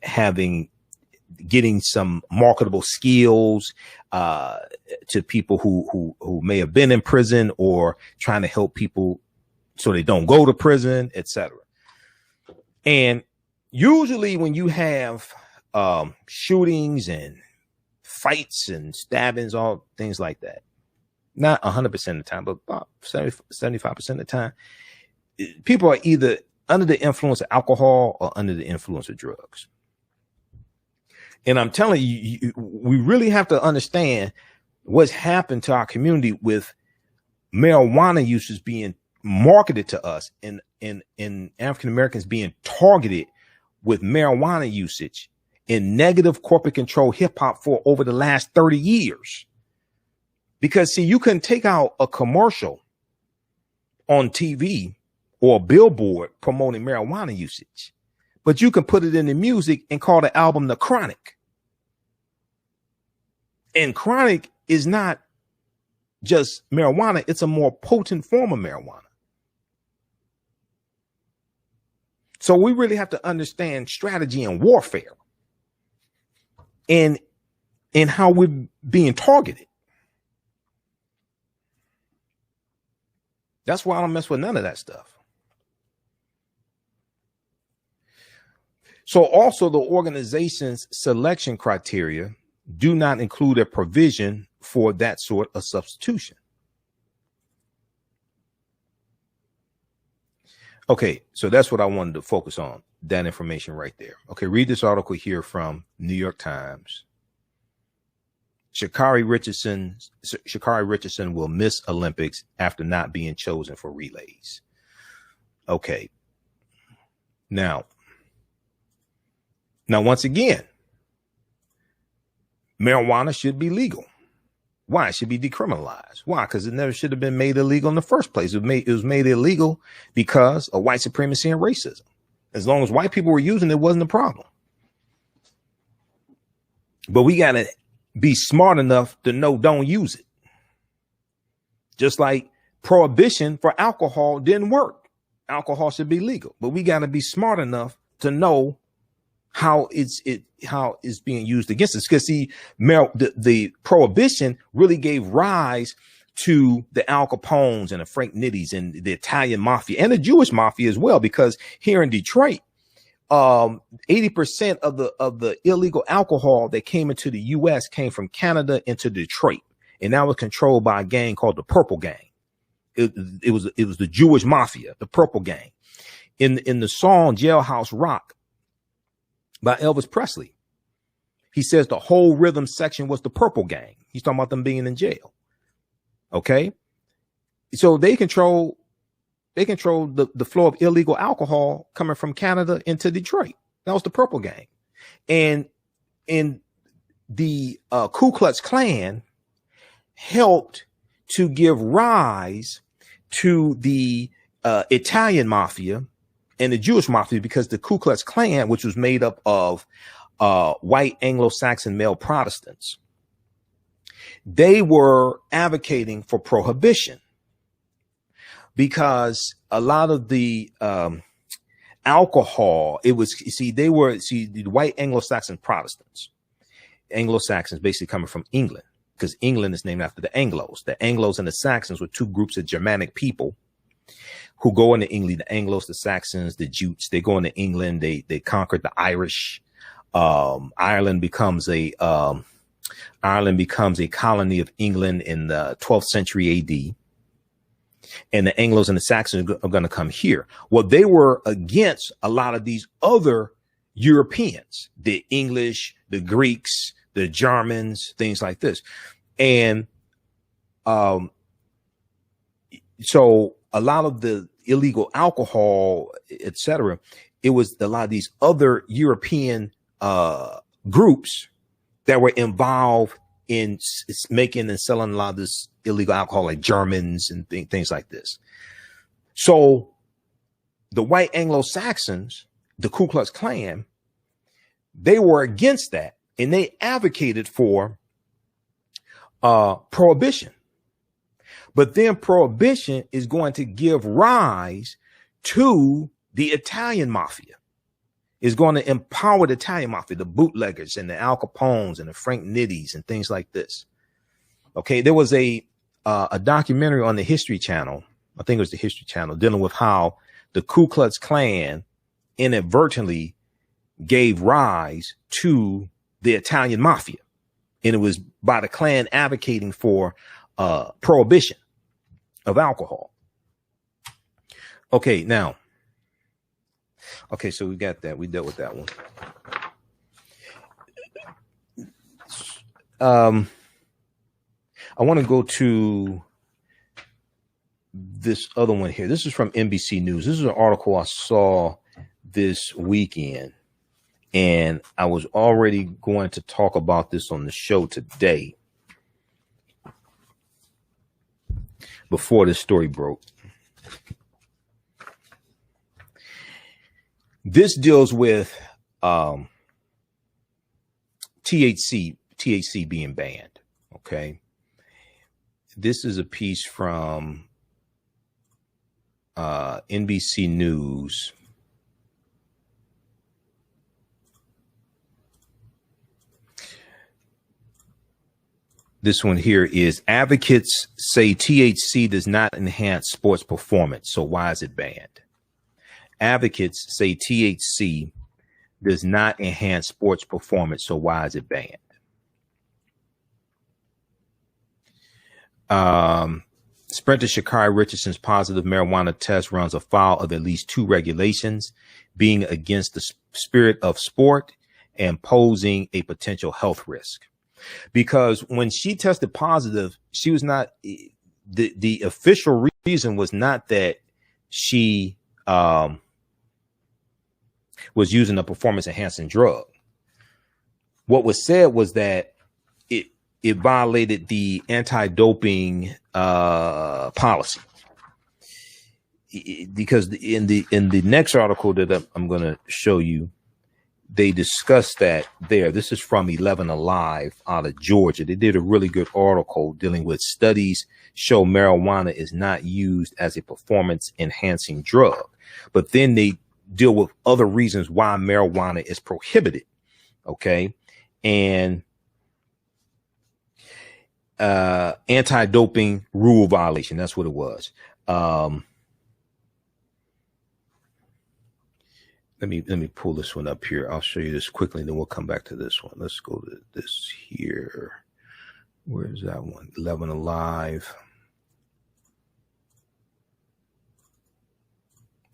getting some marketable skills to people who may have been in prison, or trying to help people so they don't go to prison, etc. And usually when you have shootings and fights and stabbings, all things like that, not 100% of the time, but about 75% of the time, people are either under the influence of alcohol or under the influence of drugs. And I'm telling you, we really have to understand what's happened to our community with marijuana uses being marketed to us and African Americans being targeted with marijuana usage in negative corporate control hip hop for over the last 30 years. Because see, you can take out a commercial on TV or a billboard promoting marijuana usage, but you can put it in the music and call the album The Chronic. And chronic is not just marijuana. It's a more potent form of marijuana. So we really have to understand strategy and warfare and how we're being targeted. That's why I don't mess with none of that stuff. So also the organization's selection criteria do not include a provision for that sort of substitution. Okay, so that's what I wanted to focus on, that information right there. Okay, read this article here from New York Times. Sha'Carri Richardson will miss Olympics after not being chosen for relays. Okay. Now, once again, marijuana should be legal. Why? It should be decriminalized. Why? Because it never should have been made illegal in the first place. It was made illegal because of white supremacy and racism. As long as white people were using it, it wasn't a problem. But we got to be smart enough to know don't use it. Just like prohibition for alcohol didn't work. Alcohol should be legal, but we got to be smart enough to know how it's being used against us. Because see, the prohibition really gave rise to the Al Capones and the Frank Nitties and the Italian mafia and the Jewish mafia as well. Because here in Detroit, 80% of the illegal alcohol that came into the U.S. came from Canada into Detroit, and that was controlled by a gang called the Purple Gang. It was the Jewish mafia, the Purple Gang. In the song Jailhouse Rock by Elvis Presley, he says the whole rhythm section was the Purple Gang. He's talking about them being in jail. Okay, so they control the flow of illegal alcohol coming from Canada into Detroit. That was the Purple Gang. And the Ku Klux Klan helped to give rise to the Italian mafia and the Jewish mafia, because the Ku Klux Klan, which was made up of white Anglo-Saxon male Protestants, they were advocating for prohibition. Because a lot of the alcohol, the white Anglo-Saxon Protestants, Anglo-Saxons basically coming from England, because England is named after the Anglos. The Anglos and the Saxons were two groups of Germanic people who go into England. The Anglos, the Saxons, the Jutes, they go into England. They conquered the Irish. Ireland becomes a colony of England in the 12th century AD. And the Anglos and the Saxons are going to come here. Well, they were against a lot of these other Europeans, the English, the Greeks, the Germans, things like this. And so a lot of the illegal alcohol, etc., it was a lot of these other European groups that were involved in making and selling a lot of this illegal alcohol, like Germans and things like this. So the white Anglo-Saxons, the Ku Klux Klan, they were against that, and they advocated for prohibition. But then prohibition is going to give rise to the Italian mafia. Is going to empower the Italian mafia, the bootleggers and the Al Capones and the Frank Nitties and things like this. Okay, there was a documentary on the History Channel, I think it was the History Channel, dealing with how the Ku Klux Klan inadvertently gave rise to the Italian mafia. And it was by the Klan advocating for prohibition of alcohol. Okay, now. Okay, so we got that. We dealt with that one. I want to go to this other one here. This is from NBC News. This is an article I saw this weekend, and I was already going to talk about this on the show today before this story broke. This deals with THC being banned. Okay. This is a piece from NBC News. This one here is advocates say THC does not enhance sports performance. So why is it banned? Advocates say THC does not enhance sports performance. So why is it banned? Sprinter Sha'Carri Richardson's positive marijuana test runs afoul of at least two regulations, being against the spirit of sport and posing a potential health risk. Because when she tested positive, she was not, the official reason was not that she was using a performance enhancing drug. What was said was that it violated the anti-doping policy. Because in the next article that I'm going to show you, they discussed that there. This is from 11 Alive out of Georgia. They did a really good article dealing with studies show marijuana is not used as a performance enhancing drug. But then they deal with other reasons why marijuana is prohibited. Okay. And anti-doping rule violation. That's what it was. Let me pull this one up here. I'll show you this quickly, and then we'll come back to this one. Let's go to this here. Where's that one? 11 Alive.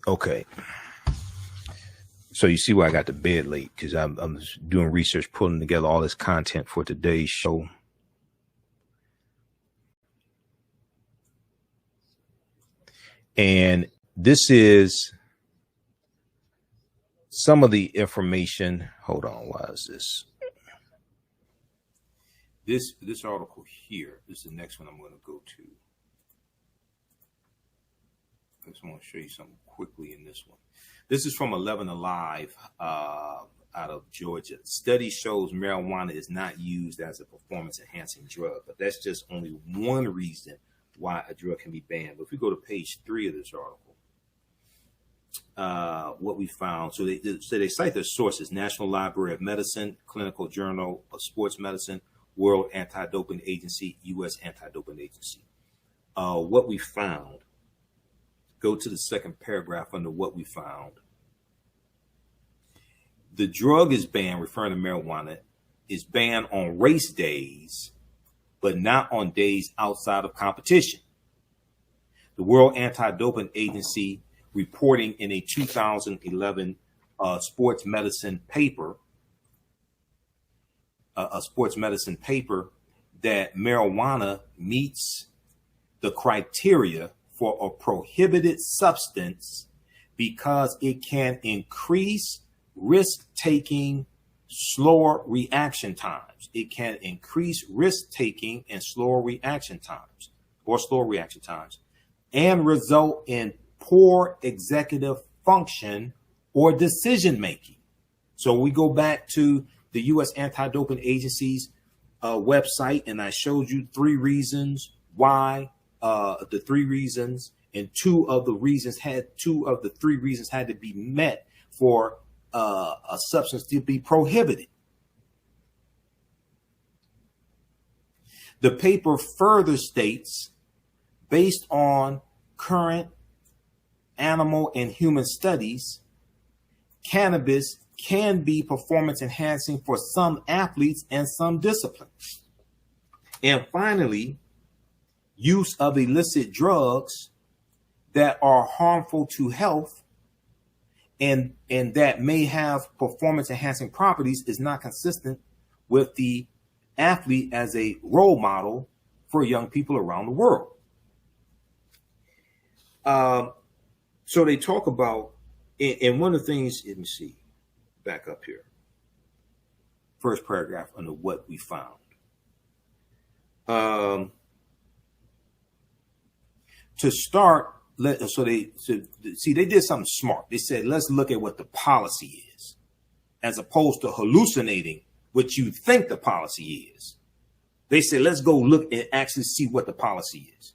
Okay. So you see why I got to bed late, because I'm doing research, pulling together all this content for today's show. And this is some of the information. Hold on. Why is this? This article here. This is the next one I'm going to go to. I just want to show you something quickly in this one. This is from 11 Alive out of Georgia. Study shows marijuana is not used as a performance enhancing drug, but that's just only one reason why a drug can be banned. But if we go to page 3 of this article, what we found, so they cite their sources: National Library of Medicine, Clinical Journal of Sports Medicine, World Anti-Doping Agency, U.S. Anti-Doping Agency. What we found, go to the second paragraph under what we found. The drug is banned, referring to marijuana, is banned on race days, but not on days outside of competition. The World Anti-Doping Agency reporting in a 2011 sports medicine paper, that marijuana meets the criteria for a prohibited substance because it can increase risk-taking, slower reaction times. It can increase risk-taking and slower reaction times, and result in poor executive function or decision-making. So we go back to the U.S. Anti-Doping Agency's website, and I showed you 3 reasons why, the 3 reasons, and 2 of the 3 reasons had to be met for a substance to be prohibited. The paper further states, based on current animal and human studies, cannabis can be performance enhancing for some athletes and some disciplines. And finally, use of illicit drugs that are harmful to health and that may have performance enhancing properties is not consistent with the athlete as a role model for young people around the world. So they talk about, and one of the things, let me see, back up here. First paragraph under what we found. To start, they did something smart. They said, let's look at what the policy is, as opposed to hallucinating what you think the policy is. They said, let's go look and actually see what the policy is.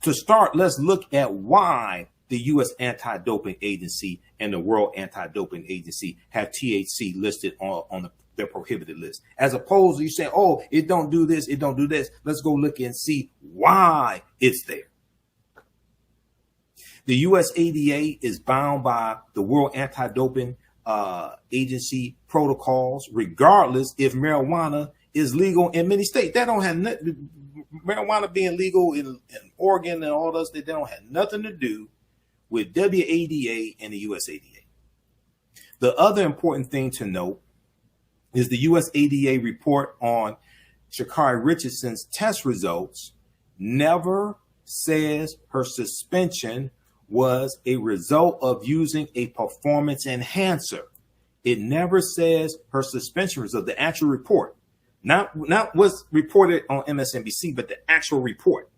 To start, let's look at why the U.S. Anti-Doping Agency and the World Anti-Doping Agency have THC listed on their prohibited list. As opposed to you saying, oh, it don't do this, it don't do this. Let's go look and see why it's there. The U.S. ADA is bound by the World Anti-Doping Agency protocols, regardless if marijuana is legal in many states. That don't have nothing. Marijuana being legal in Oregon and all those, they don't have nothing to do with WADA and the US ADA. The other important thing to note is the US ADA report on Sha'Carri Richardson's test results never says her suspension was a result of using a performance enhancer. It never says her suspension result, the actual report. Not what's reported on MSNBC, but the actual report.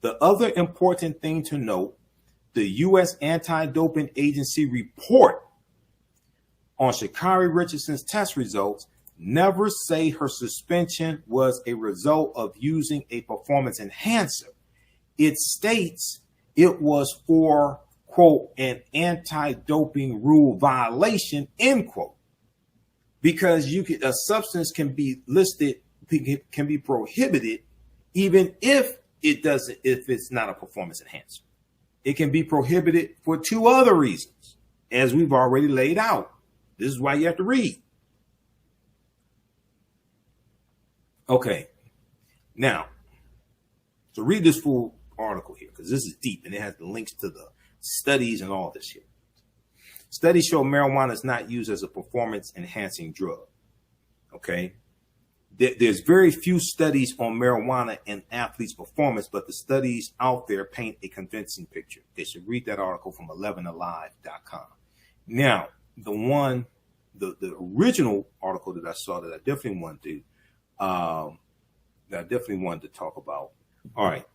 The other important thing to note, the U.S. Anti-Doping Agency report on Sha'Carri Richardson's test results never say her suspension was a result of using a performance enhancer. It states it was for, quote, an anti-doping rule violation, end quote. Because a substance can be listed, can be prohibited, even if it's not a performance enhancer. It can be prohibited for two other reasons, as we've already laid out. This is why you have to read. Okay. Now, so read this full article here, because this is deep and it has the links to the studies and all this here. Studies show marijuana is not used as a performance enhancing drug. Okay. There's very few studies on marijuana and athletes' performance, but the studies out there paint a convincing picture. They should read that article from 11alive.com. Now, the original article that I saw that I definitely wanted to talk about. All right.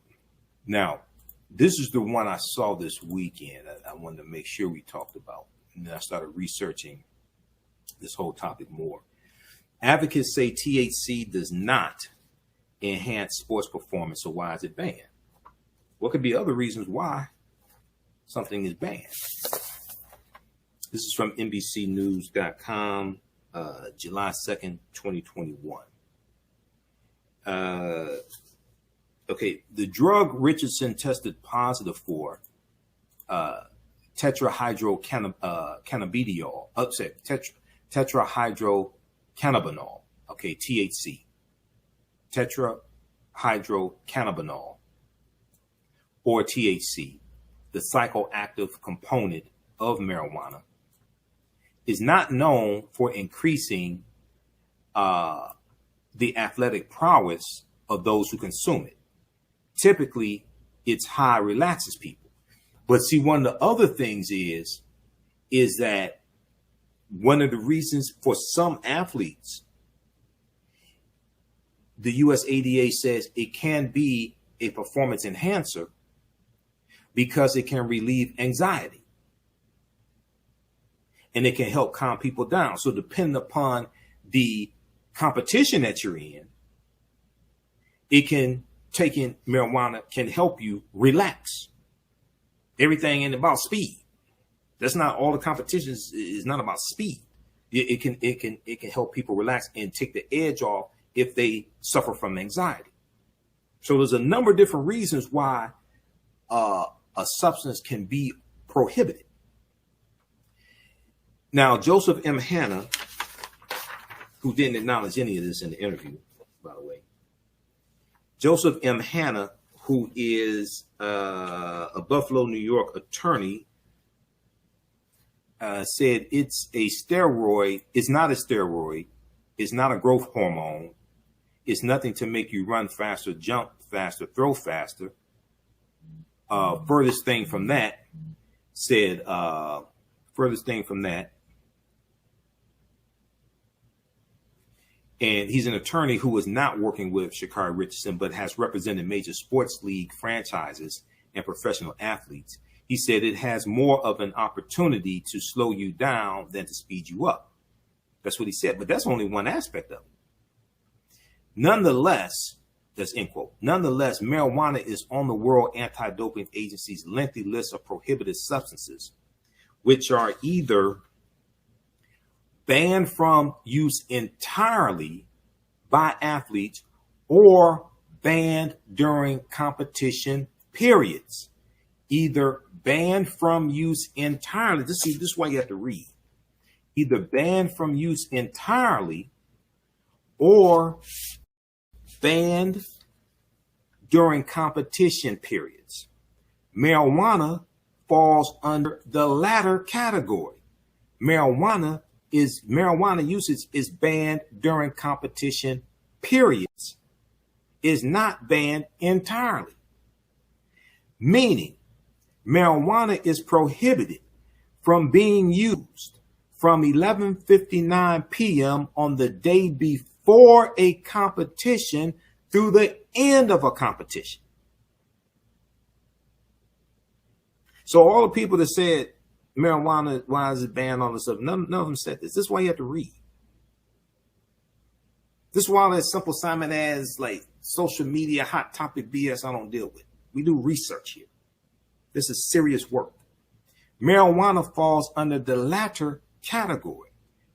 Now, this is the one I saw this weekend. I wanted to make sure we talked about. And then I started researching this whole topic more. Advocates say THC does not enhance sports performance, so why is it banned? What could be other reasons why something is banned? This is from NBCnews.com, July 2nd, 2021. Okay, the drug Richardson tested positive for, tetrahydrocannabinol, tetrahydrocannabinol, okay, THC, tetrahydrocannabinol, or THC, the psychoactive component of marijuana, is not known for increasing the athletic prowess of those who consume it. Typically, its high relaxes people. But see, one of the other things is that one of the reasons for some athletes, the US ADA says it can be a performance enhancer because it can relieve anxiety and it can help calm people down. So depending upon the competition that you're in, taking marijuana can help you relax. Everything ain't about speed. That's not all the competitions is not about speed. It can help people relax and take the edge off if they suffer from anxiety. So there's a number of different reasons why a substance can be prohibited. Now, Joseph M. Hannah, who didn't acknowledge any of this in the interview, by the way, Joseph M. Hannah, who is a Buffalo, New York attorney, said it's a steroid. It's not a steroid. It's not a growth hormone. It's nothing to make you run faster, jump faster, throw faster. Furthest thing from that said, furthest thing from that. And he's an attorney who is not working with Sha'Carri Richardson, but has represented major sports league franchises and professional athletes. He said it has more of an opportunity to slow you down than to speed you up. That's what he said, but that's only one aspect of it. Nonetheless, that's end quote. Nonetheless, marijuana is on the World Anti-Doping Agency's lengthy list of prohibited substances, which are either banned from use entirely by athletes or banned during competition periods. Either banned from use entirely. This is why you have to read. Either banned from use entirely or banned during competition periods. Marijuana falls under the latter category. Marijuana usage is banned during competition periods. Is not banned entirely. Meaning, marijuana is prohibited from being used from 11:59 p.m. on the day before a competition through the end of a competition. So all the people that said marijuana, why is it banned, all this stuff, none of them said this. This is why you have to read. This is why that simple Simon as like social media, hot topic BS I don't deal with. We do research here. This is serious work. Marijuana falls under the latter category,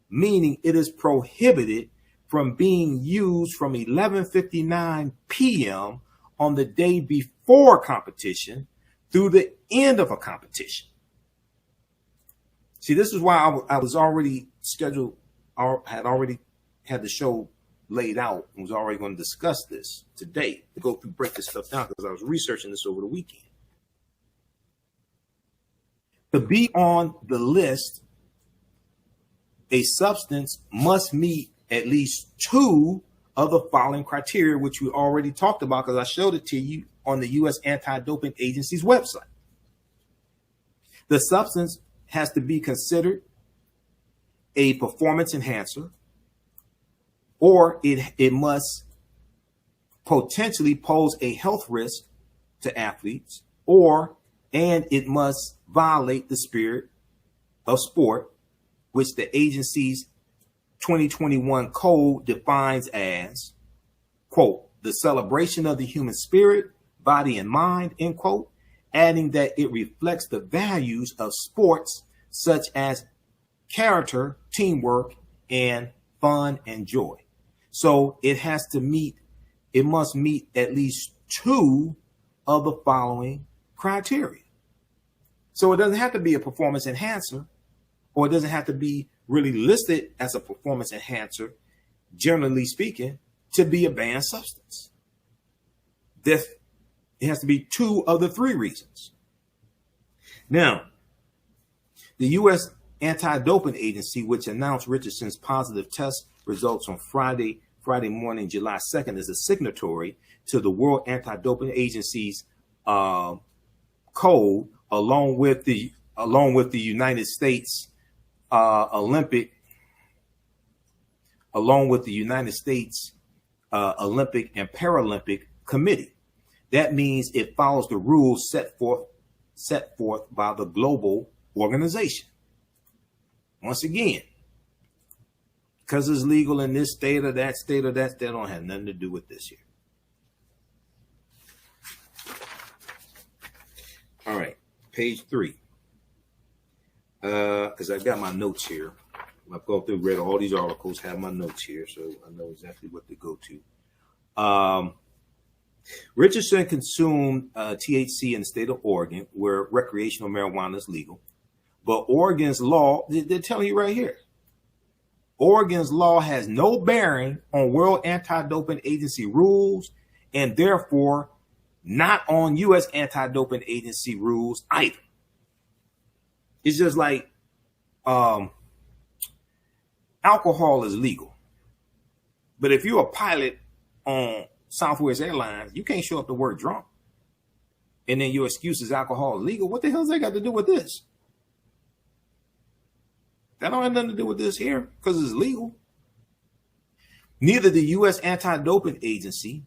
meaning it is prohibited from being used from 11:59 p.m. on the day before competition through the end of a competition. See, this is why I was already scheduled, had already had the show laid out and was already going to discuss this today, to go through, break this stuff down, because I was researching this over the weekend. To be on the list, a substance must meet at least two of the following criteria, which we already talked about because I showed it to you on the U.S. Anti-Doping Agency's website. The substance has to be considered a performance enhancer, or it must potentially pose a health risk to athletes, and it must violate the spirit of sport, which the agency's 2021 code defines as, quote, the celebration of the human spirit, body, and mind, end quote, adding that it reflects the values of sports such as character, teamwork, and fun and joy. So it must meet at least two of the following criteria. So it doesn't have to be a performance enhancer, or it doesn't have to be really listed as a performance enhancer, generally speaking, to be a banned substance. It has to be two of the three reasons. Now, the U.S. Anti-Doping Agency, which announced Richardson's positive test results on Friday morning, July 2nd, is a signatory to the World Anti-Doping Agency's code, along with the United States Olympic and Paralympic Committee. That means it follows the rules set forth by the global organization. Once again, because it's legal in this state or that state or that state, don't have nothing to do with this here. All right, page 3. Because I got my notes here. I've gone through, read all these articles, have my notes here, so I know exactly what to go to. Richardson consumed THC in the state of Oregon, where recreational marijuana is legal. But Oregon's law, they're telling you right here, Oregon's law has no bearing on World Anti-Doping Agency rules, and therefore not on U.S. Anti-Doping Agency rules either. It's just like alcohol is legal. But if you're a pilot on Southwest Airlines, you can't show up to work drunk. And then your excuse is alcohol is legal. What the hell's that got to do with this? That don't have nothing to do with this here because it's legal. Neither the U.S. Anti-Doping Agency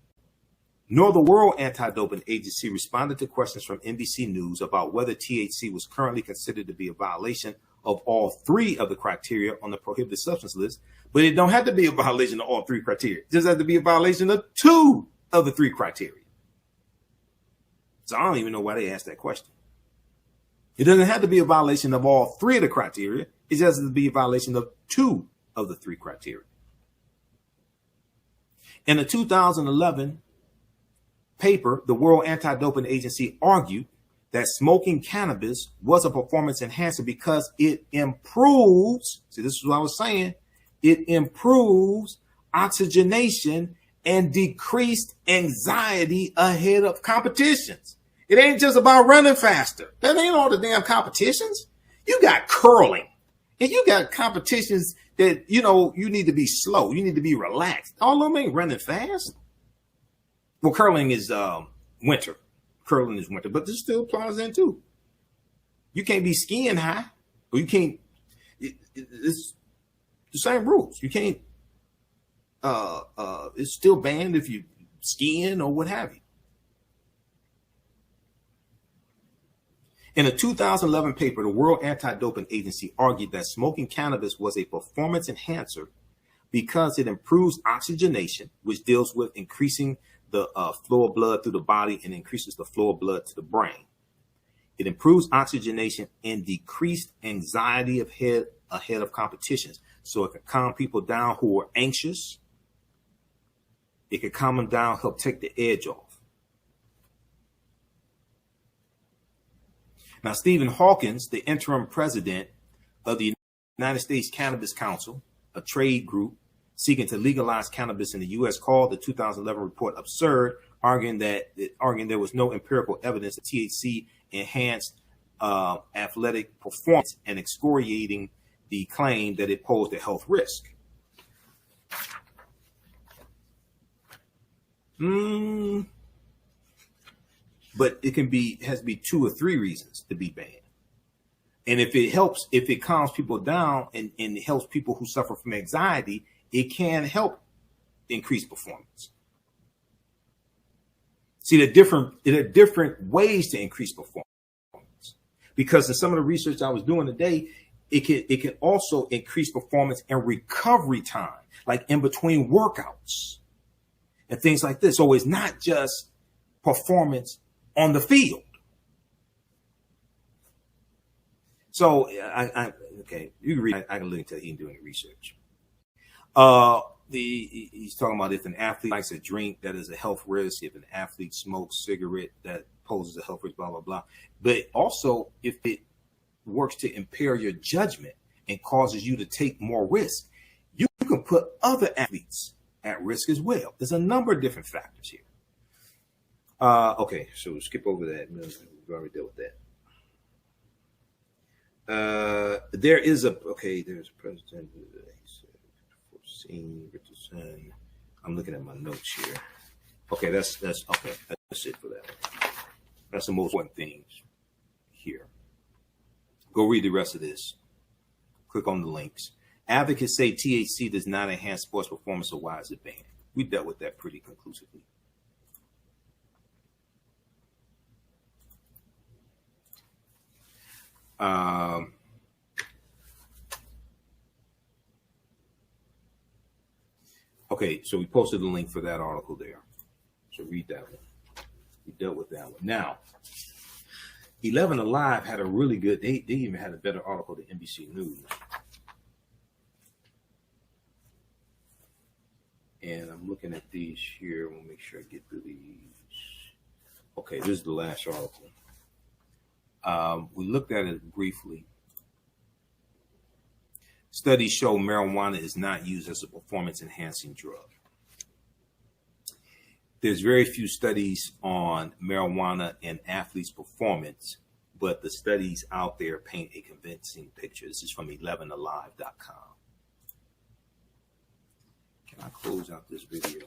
nor the World Anti-Doping Agency responded to questions from NBC News about whether THC was currently considered to be a violation of all three of the criteria on the prohibited substance list. But it don't have to be a violation of all three criteria. It just has to be a violation of two of the three criteria. So I don't even know why they asked that question. It doesn't have to be a violation of all three of the criteria. It just has to be a violation of two of the three criteria. In a 2011 paper, the World Anti-Doping Agency argued that smoking cannabis was a performance enhancer because it improves, see, this is what I was saying, it improves oxygenation and decreased anxiety ahead of competitions. It ain't just about running faster. That ain't all the damn competitions. You got curling and you got competitions that, you know, you need to be slow. You need to be relaxed. All of them ain't running fast. Well, curling is winter. Curling is winter, but this still applies then too. You can't be skiing high, or you can't. It's the same rules. You can't. It's still banned if you skiing or what have you. In a 2011 paper, the World Anti-Doping Agency argued that smoking cannabis was a performance enhancer because it improves oxygenation, which deals with increasing the flow of blood through the body and increases the flow of blood to the brain. It improves oxygenation and decreased anxiety ahead of competitions. So it can calm people down who are anxious. It can calm them down, help take the edge off. Now, Stephen Hawkins, the interim president of the United States Cannabis Council, a trade group seeking to legalize cannabis in the U.S., called the 2011 report absurd, arguing there was no empirical evidence that THC enhanced athletic performance and excoriating the claim that it posed a health risk. But it has to be 2 or 3 reasons to be banned. And if it calms people down and it helps people who suffer from anxiety, it can help increase performance. See, there are different ways to increase performance. Because in some of the research I was doing today, it can also increase performance and recovery time, like in between workouts and things like this. So it's not just performance on the field. So okay, you can read. I can link to him doing research. He's talking about if an athlete likes a drink, that is a health risk. If an athlete smokes cigarette, that poses a health risk. Blah blah blah. But also, if it works to impair your judgment and causes you to take more risk, you can put other athletes at risk as well. There's a number of different factors here. Okay, so we'll skip over that. We've already dealt with that. There's a president. Richardson. I'm looking at my notes here. Okay, that's okay. That's it for that. That's the most important things here. Go read the rest of this. Click on the links. Advocates say THC does not enhance sports performance, so why is it banned? We dealt with that pretty conclusively. Okay, so we posted the link for that article there. So read that one. We dealt with that one. Now, 11 Alive had a really good, they even had a better article than NBC News. And I'm looking at these here. We'll make sure I get through these. Okay, this is the last article. We looked at it briefly. Studies show marijuana is not used as a performance-enhancing drug. There's very few studies on marijuana and athletes' performance, but the studies out there paint a convincing picture. This is from 11alive.com. Can I close out this video?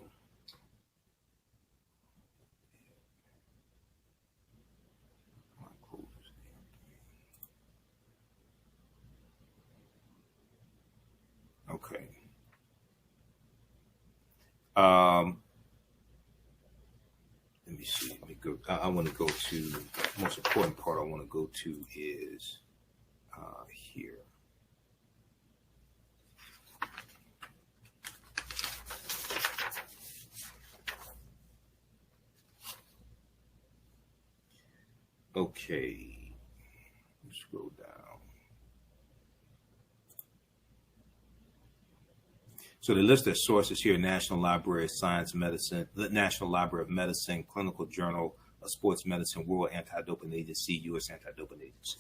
Let me see. Let me go. I want to go to the most important part. I want to go to is here. Okay. Let's scroll down. So the list of sources here: National Library of Science, Medicine, the National Library of Medicine, Clinical Journal of Sports Medicine, World Anti-Doping Agency, U.S. Anti-Doping Agency.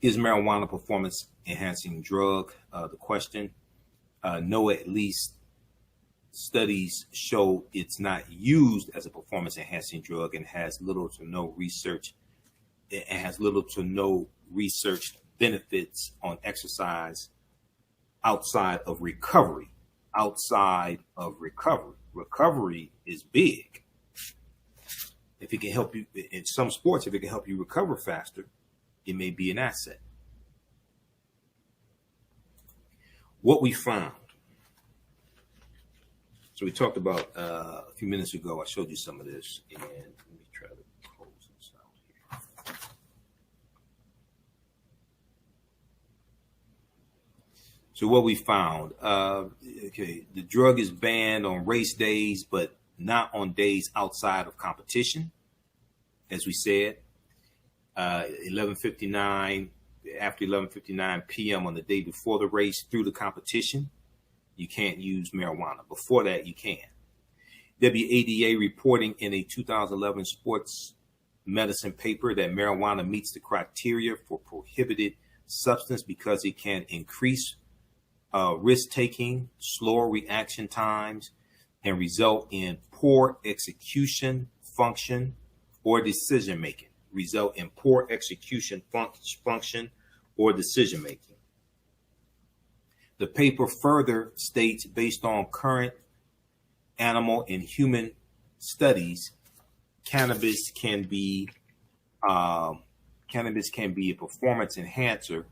Is marijuana a performance-enhancing drug? The question. No, at least studies show it's not used as a performance-enhancing drug and has little to no research. It has little to no research benefits on exercise outside of recovery. Outside of recovery. Recovery is big. If it can help you in some sports, if it can help you recover faster, it may be an asset. What we found. So we talked about a few minutes ago, I showed you some of this, and let me try to close this out here. So what we found, okay, the drug is banned on race days, but not on days outside of competition, as we said. 11:59, after 11:59 p.m. on the day before the race through the competition, you can't use marijuana. Before that, you can. WADA reporting in a 2011 sports medicine paper that marijuana meets the criteria for prohibited substance because it can increase risk-taking, slower reaction times, and result in poor execution, function, or decision-making. Result in poor execution, function, or decision-making. The paper further states, based on current animal and human studies, cannabis can be a performance enhancer.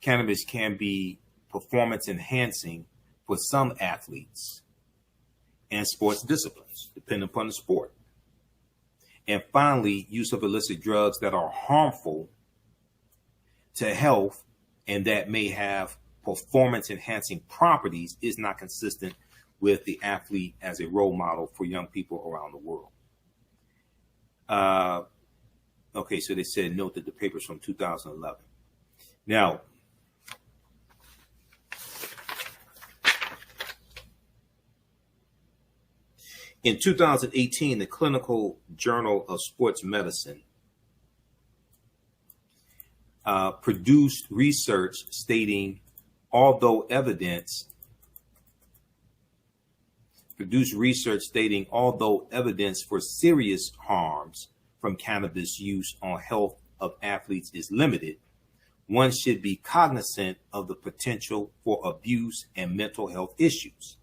Cannabis can be performance enhancing for some athletes and sports disciplines, depending upon the sport. And finally, use of illicit drugs that are harmful to health and that may have performance enhancing properties is not consistent with the athlete as a role model for young people around the world. Okay, so they said, note that the paper's from 2011. Now, in 2018, the Clinical Journal of Sports Medicine produced research stating, although evidence for serious harms from cannabis use on health of athletes is limited, one should be cognizant of the potential for abuse and mental health issues.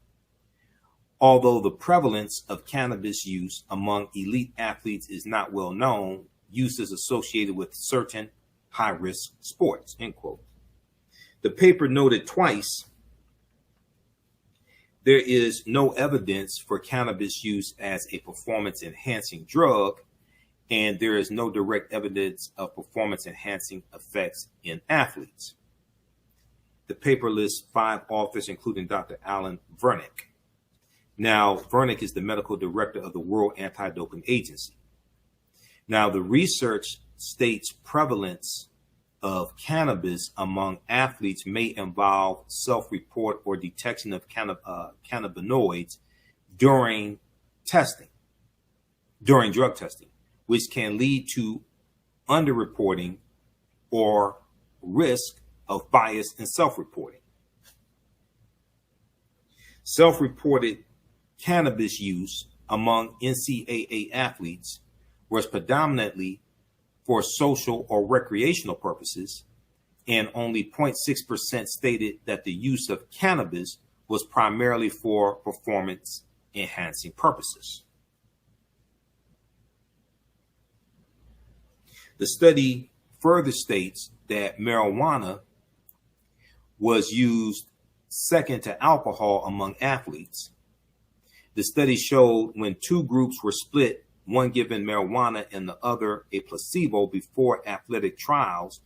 Although the prevalence of cannabis use among elite athletes is not well known, use is associated with certain high-risk sports, end quote. The paper noted twice, there is no evidence for cannabis use as a performance-enhancing drug, and there is no direct evidence of performance-enhancing effects in athletes. The paper lists 5 authors, including Dr. Alan Vernick. Now, Vernick is the medical director of the World Anti-Doping Agency. Now, the research states prevalence of cannabis among athletes may involve self-report or detection of cannabinoids during drug testing, which can lead to underreporting or risk of bias in self-reporting. Self-reported cannabis use among NCAA athletes was predominantly for social or recreational purposes, and only 0.6% stated that the use of cannabis was primarily for performance enhancing purposes. The study further states that marijuana was used second to alcohol among athletes. The study showed when two groups were split, one given marijuana and the other a placebo before athletic trials,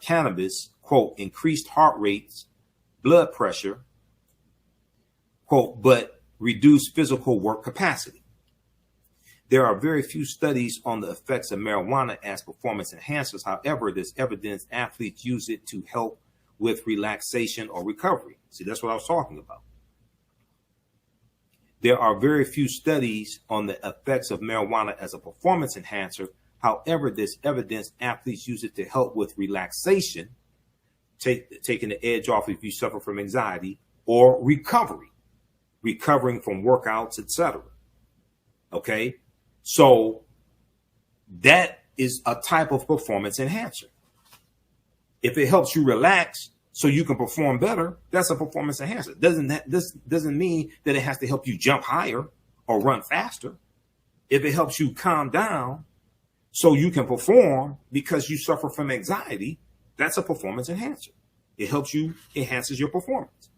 cannabis, quote, increased heart rates, blood pressure, quote, but reduced physical work capacity. There are very few studies on the effects of marijuana as performance enhancers. However, there's evidence athletes use it to help with relaxation or recovery. See, that's what I was talking about. There are very few studies on the effects of marijuana as a performance enhancer. However, there's evidence athletes use it to help with relaxation, taking the edge off if you suffer from anxiety, or recovery, recovering from workouts, etc. Okay, so that is a type of performance enhancer. If it helps you relax so you can perform better, that's a performance enhancer. This doesn't mean that it has to help you jump higher or run faster. If it helps you calm down so you can perform because you suffer from anxiety, that's a performance enhancer. It helps you, enhances your performance.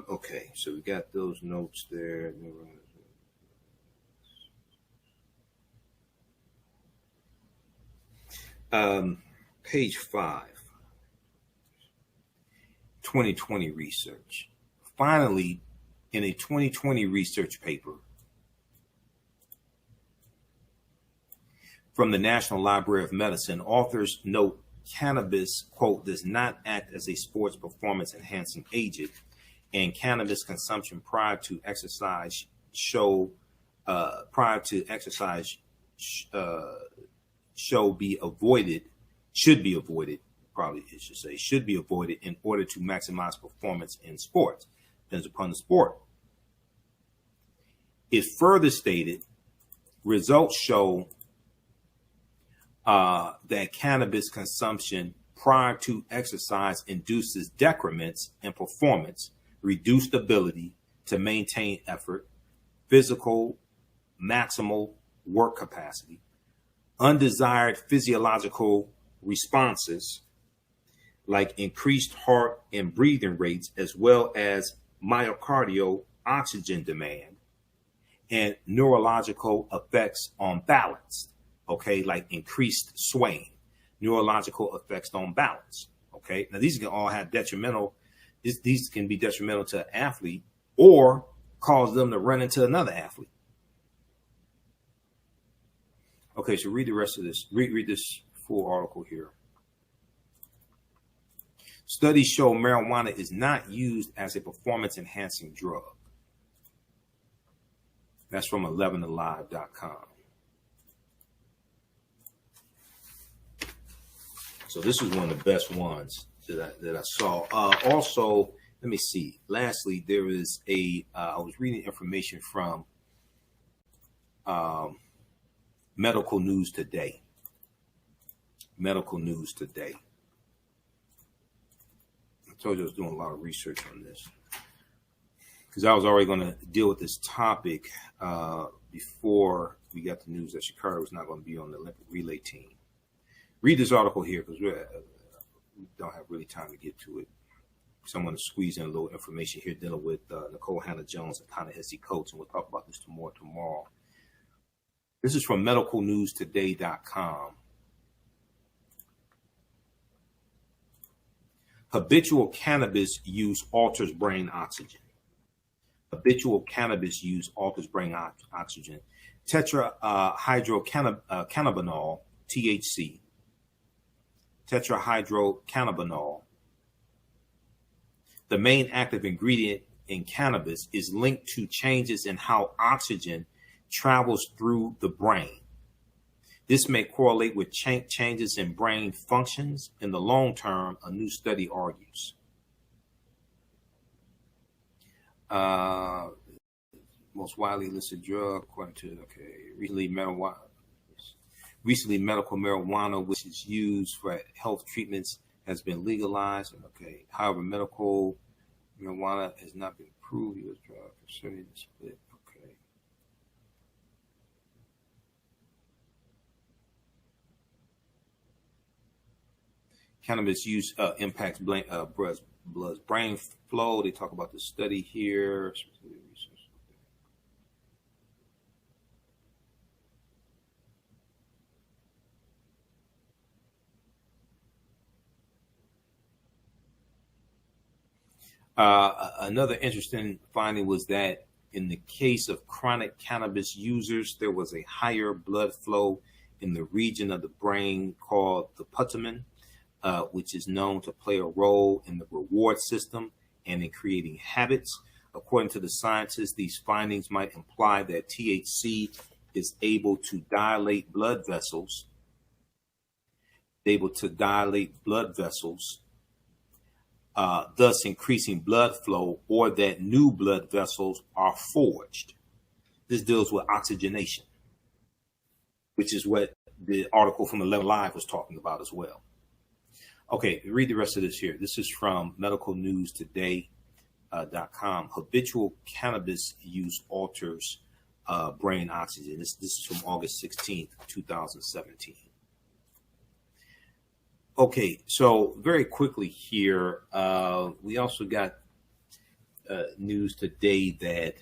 Okay, so we got those notes there. Page 5, 2020 research. Finally, in a 2020 research paper from the National Library of Medicine, authors note cannabis, quote, does not act as a sports performance enhancing agent, and cannabis consumption prior to exercise should be avoided in order to maximize performance in sports. Depends upon the sport. It further stated, results show that cannabis consumption prior to exercise induces decrements in performance, reduced ability to maintain effort, physical maximal work capacity, undesired physiological responses like increased heart and breathing rates, as well as myocardial oxygen demand, and neurological effects on balance, okay, like increased swaying, neurological effects on balance, okay. Now, these can all have these can be detrimental to an athlete or cause them to run into another athlete. Okay, so read the rest of this. Read this full article here. Studies show marijuana is not used as a performance-enhancing drug. That's from 11alive.com. So this was one of the best ones that I saw. Also, let me see. Lastly, there is I was reading information from Medical News Today. Medical News Today. I told you I was doing a lot of research on this because I was already going to deal with this topic before we got the news that Sha'Carri was not going to be on the Olympic relay team. Read this article here because we don't have really time to get to it. So I'm going to squeeze in a little information here dealing with Nikole Hannah-Jones and Ta-Nehisi Coates, and we'll talk about this tomorrow. This is from medicalnewstoday.com. Habitual cannabis use alters brain oxygen. Habitual cannabis use alters brain oxygen. Tetrahydrocannabinol, THC. Tetrahydrocannabinol, the main active ingredient in cannabis, is linked to changes in how oxygen travels through the brain. This may correlate with changes in brain functions in the long term, a new study argues. Most widely listed drug, according to, recently medical marijuana, which is used for health treatments, has been legalized. Okay. However, medical Marijuana has not been approved. U.S. drug concerning the split. Okay. Cannabis use impacts blood's brain flow. They talk about the study here. Another interesting finding was that in the case of chronic cannabis users, there was a higher blood flow in the region of the brain called the putamen, which is known to play a role in the reward system and in creating habits. According to the scientists, these findings might imply that THC is able to dilate blood vessels, thus increasing blood flow, or that new blood vessels are forged. This deals with oxygenation, which is what the article from 11 Live was talking about as well. Okay, read the rest of this here. This is from medicalnewstoday.com. Habitual cannabis use alters brain oxygen. This is from August 16th, 2017. Okay, so very quickly here, we also got news today that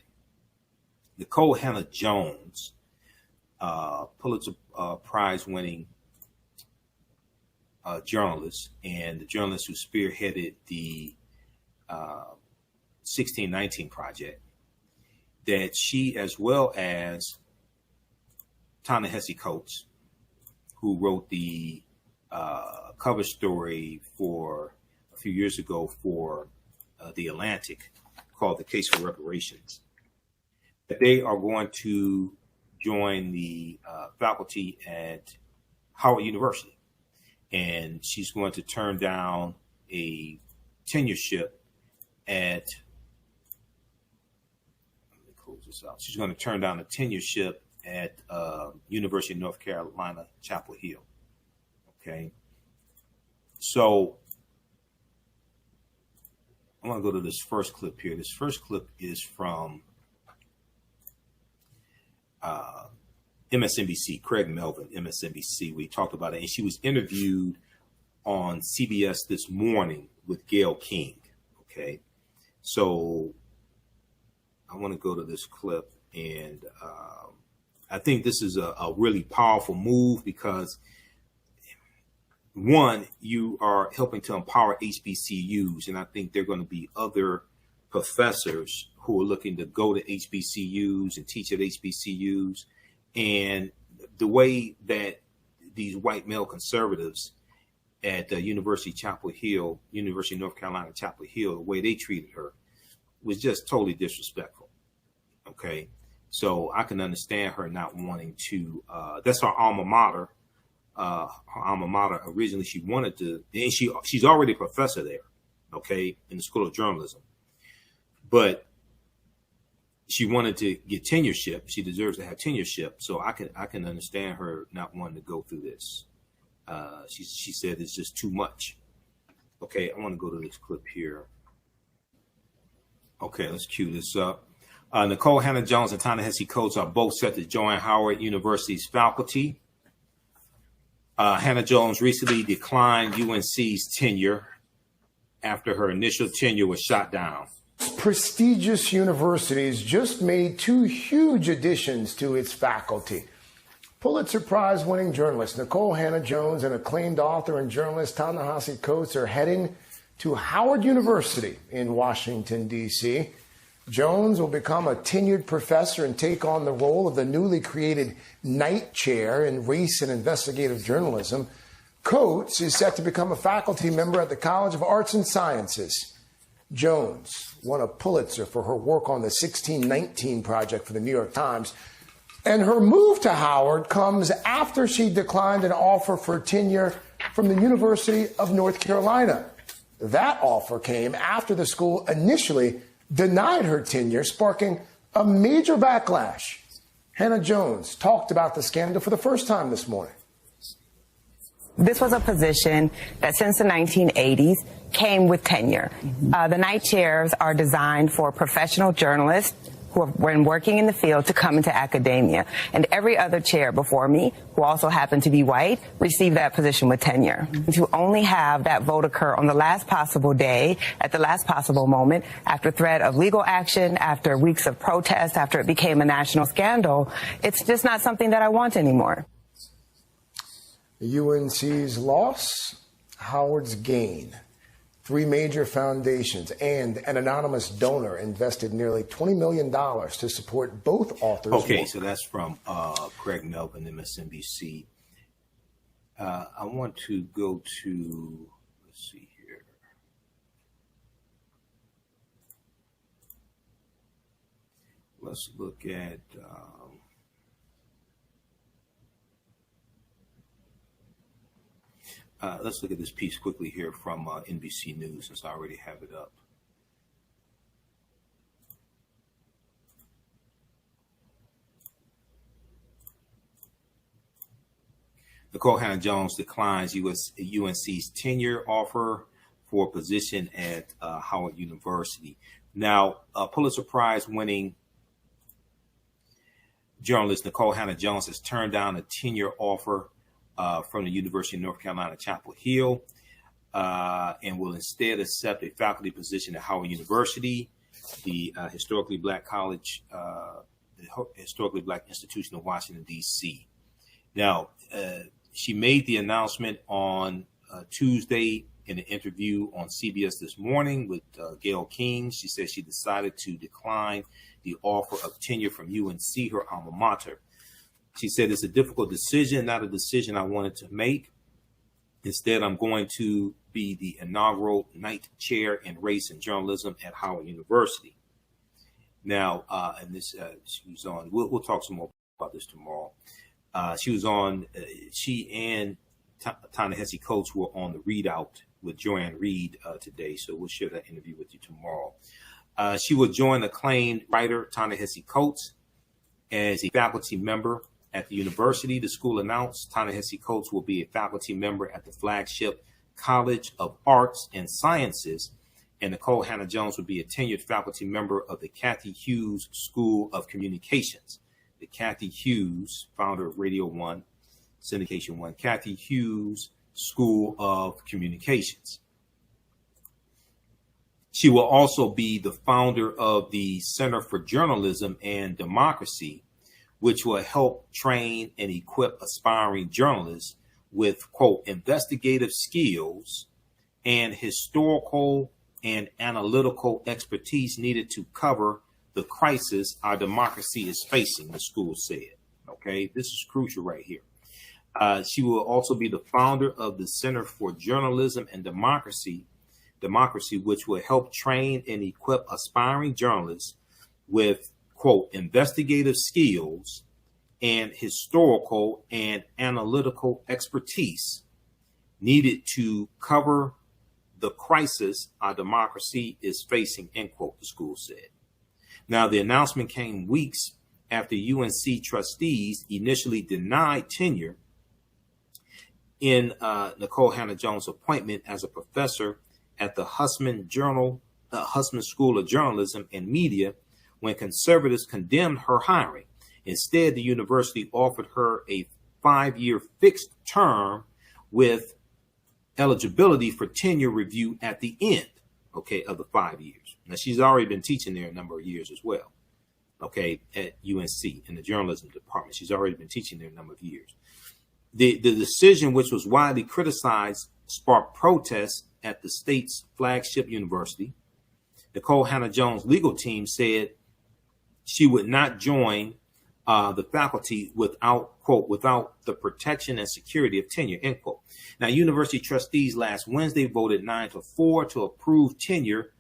Nikole Hannah-Jones, Pulitzer Prize-winning journalist, and the journalist who spearheaded the 1619 Project, that she, as well as Ta-Nehisi Coates, who wrote the cover story for a few years ago for The Atlantic called The Case for Reparations, that they are going to join the faculty at Howard University. And she's going to turn down a tenureship at, let me close this out. She's going to turn down a tenureship at University of North Carolina, Chapel Hill. Okay. So I'm going to go to this first clip here. This first clip is from MSNBC, Craig Melvin, MSNBC. We talked about it, and she was interviewed on CBS this morning with Gayle King. Okay. So I want to go to this clip, and I think this is a really powerful move because, one, you are helping to empower HBCUs, and I think there are going to be other professors who are looking to go to HBCUs and teach at HBCUs. And the way that these white male conservatives at the University of North Carolina, Chapel Hill, the way they treated her was just totally disrespectful. Okay. So I can understand her not wanting to, that's her alma mater. Originally she wanted to, and she's already a professor there, okay, in the School of Journalism, but she wanted to get tenureship. She deserves to have tenureship. So I can understand her not wanting to go through this. She said it's just too much. Okay, I want to go to this clip here. Okay, let's cue this up. Nikole Hannah-Jones and Ta-Nehisi Coates are both set to join Howard University's faculty. Hannah-Jones recently declined UNC's tenure after her initial tenure was shot down. Prestigious universities just made two huge additions to its faculty. Pulitzer Prize-winning journalist Nikole Hannah-Jones and acclaimed author and journalist Ta-Nehisi Coates are heading to Howard University in Washington, D.C. Jones will become a tenured professor and take on the role of the newly created Knight Chair in Race and Investigative Journalism. Coates is set to become a faculty member at the College of Arts and Sciences. Jones won a Pulitzer for her work on the 1619 Project for the New York Times. And her move to Howard comes after she declined an offer for tenure from the University of North Carolina. That offer came after the school initially denied her tenure, sparking a major backlash. Hannah-Jones talked about the scandal for the first time this morning. This was a position that since the 1980s came with tenure. The night chairs are designed for professional journalists who have been working in the field to come into academia. And every other chair before me, who also happened to be white, received that position with tenure. To only have that vote occur on the last possible day, at the last possible moment, after threat of legal action, after weeks of protest, after it became a national scandal, it's just not something that I want anymore. UNC's loss, Howard's gain. 3 major foundations and an anonymous donor invested nearly $20 million to support both authors. Okay, so that's from Craig Melvin, MSNBC. I want to go to, let's see here. Let's look at... let's look at this piece quickly here from NBC News, since I already have it up. Nikole Hannah-Jones declines UNC's tenure offer for a position at Howard University. Now, Pulitzer Prize winning journalist Nikole Hannah-Jones has turned down a tenure offer from the University of North Carolina, Chapel Hill, and will instead accept a faculty position at Howard University, the historically black college, the historically black institution of Washington, D.C. Now, she made the announcement on Tuesday in an interview on CBS This Morning with Gayle King. She said she decided to decline the offer of tenure from UNC, her alma mater. She said, it's a difficult decision, not a decision I wanted to make. Instead, I'm going to be the inaugural night chair in race and journalism at Howard University. Now, and this, she was on, we'll talk some more about this tomorrow. She was on, she and Ta-Nehisi Coates were on the Readout with Joanne Reed today. So we'll share that interview with you tomorrow. She will join acclaimed writer Ta-Nehisi Coates as a faculty member at the university. The school announced Ta-Nehisi Coates will be a faculty member at the flagship College of Arts and Sciences, and Nikole Hannah-Jones will be a tenured faculty member of the Cathy Hughes School of Communications. The Cathy Hughes, founder of Radio 1, Syndication 1, Cathy Hughes School of Communications. She will also be the founder of the Center for Journalism and Democracy, which will help train and equip aspiring journalists with, quote, investigative skills and historical and analytical expertise needed to cover the crisis our democracy is facing, the school said. Okay, this is crucial right here. She will also be the founder of the Center for Journalism and Democracy, which will help train and equip aspiring journalists with, quote, investigative skills and historical and analytical expertise needed to cover the crisis our democracy is facing, end quote, the school said. Now, the announcement came weeks after UNC trustees initially denied tenure in Nikole Hannah-Jones' appointment as a professor at the Hussman School of Journalism and Media when conservatives condemned her hiring. Instead, the university offered her a 5-year fixed term with eligibility for tenure review at the end, okay, of the 5 years. Now, she's already been teaching there a number of years as well, okay, at UNC in the journalism department. She's already been teaching there a number of years. The decision, which was widely criticized, sparked protests at the state's flagship university. Nikole Hannah-Jones' legal team said she would not join the faculty without, quote, without the protection and security of tenure, end quote. Now, university trustees last Wednesday voted 9-4 to approve tenure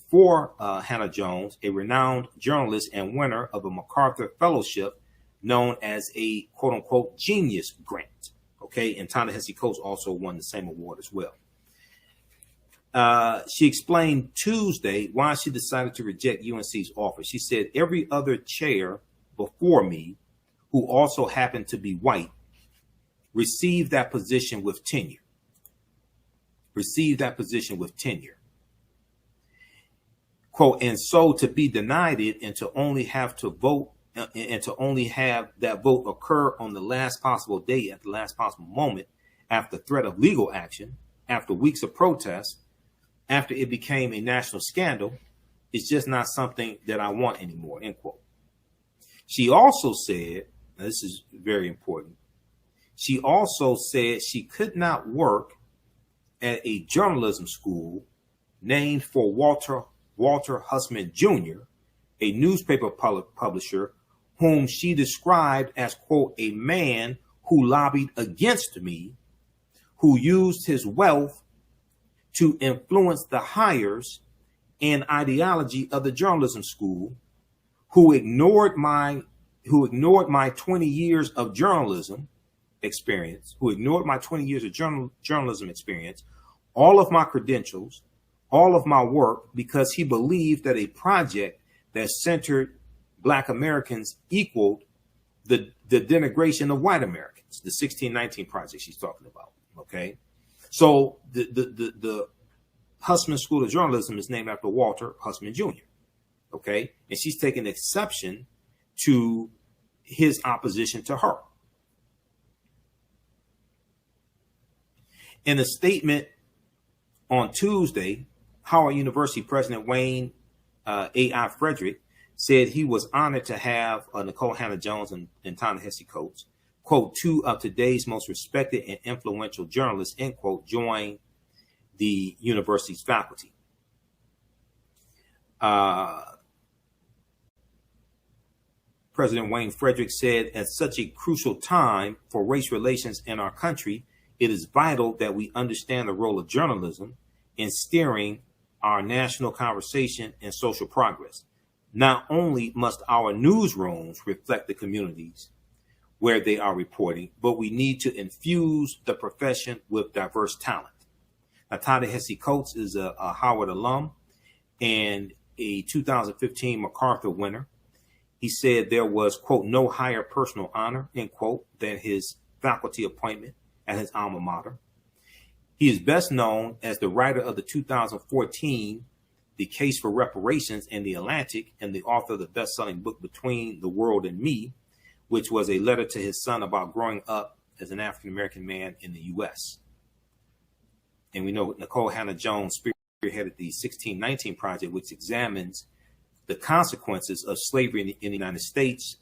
for Hannah-Jones, a renowned journalist and winner of a MacArthur Fellowship known as a, quote unquote, genius grant. Okay, and Ta-Nehisi Coates also won the same award as well. She explained Tuesday why she decided to reject UNC's offer. She said, every other chair before me, who also happened to be white, received that position with tenure. received that position with tenure. Quote, and so to be denied it and to only have to vote and to only have that vote occur on the last possible day at the last possible moment, after threat of legal action, after weeks of protest, after it became a national scandal, is just not something that I want anymore, end quote. She also said, now this is very important, she also said she could not work at a journalism school named for Walter Hussman Jr., a newspaper publisher whom she described as, quote, a man who lobbied against me, who used his wealth to influence the hires and ideology of the journalism school, who ignored my 20 years of journalism experience, all of my credentials, all of my work, because he believed that a project that centered Black Americans equaled the denigration of white Americans, the 1619 project she's talking about. Okay, so the Hussman School of Journalism is named after Walter Hussman Jr. Okay, and she's taking exception to his opposition to her. In a statement on Tuesday, Howard University President Wayne A.I. Frederick said he was honored to have Nikole Hannah-Jones and Ta-Nehisi Coates, quote, two of today's most respected and influential journalists, end quote, join the university's faculty. President Wayne Frederick said, at such a crucial time for race relations in our country, it is vital that we understand the role of journalism in steering our national conversation and social progress. Not only must our newsrooms reflect the communities where they are reporting, but we need to infuse the profession with diverse talent. Now, Ta-Nehisi Coates is a Howard alum and a 2015 MacArthur winner. He said there was, quote, no higher personal honor, end quote, than his faculty appointment at his alma mater. He is best known as the writer of the 2014 The Case for Reparations in the Atlantic and the author of the best-selling book Between the World and Me, which was a letter to his son about growing up as an African-American man in the U.S. And we know Nikole Hannah-Jones spearheaded the 1619 Project, which examines the consequences of slavery in the United States.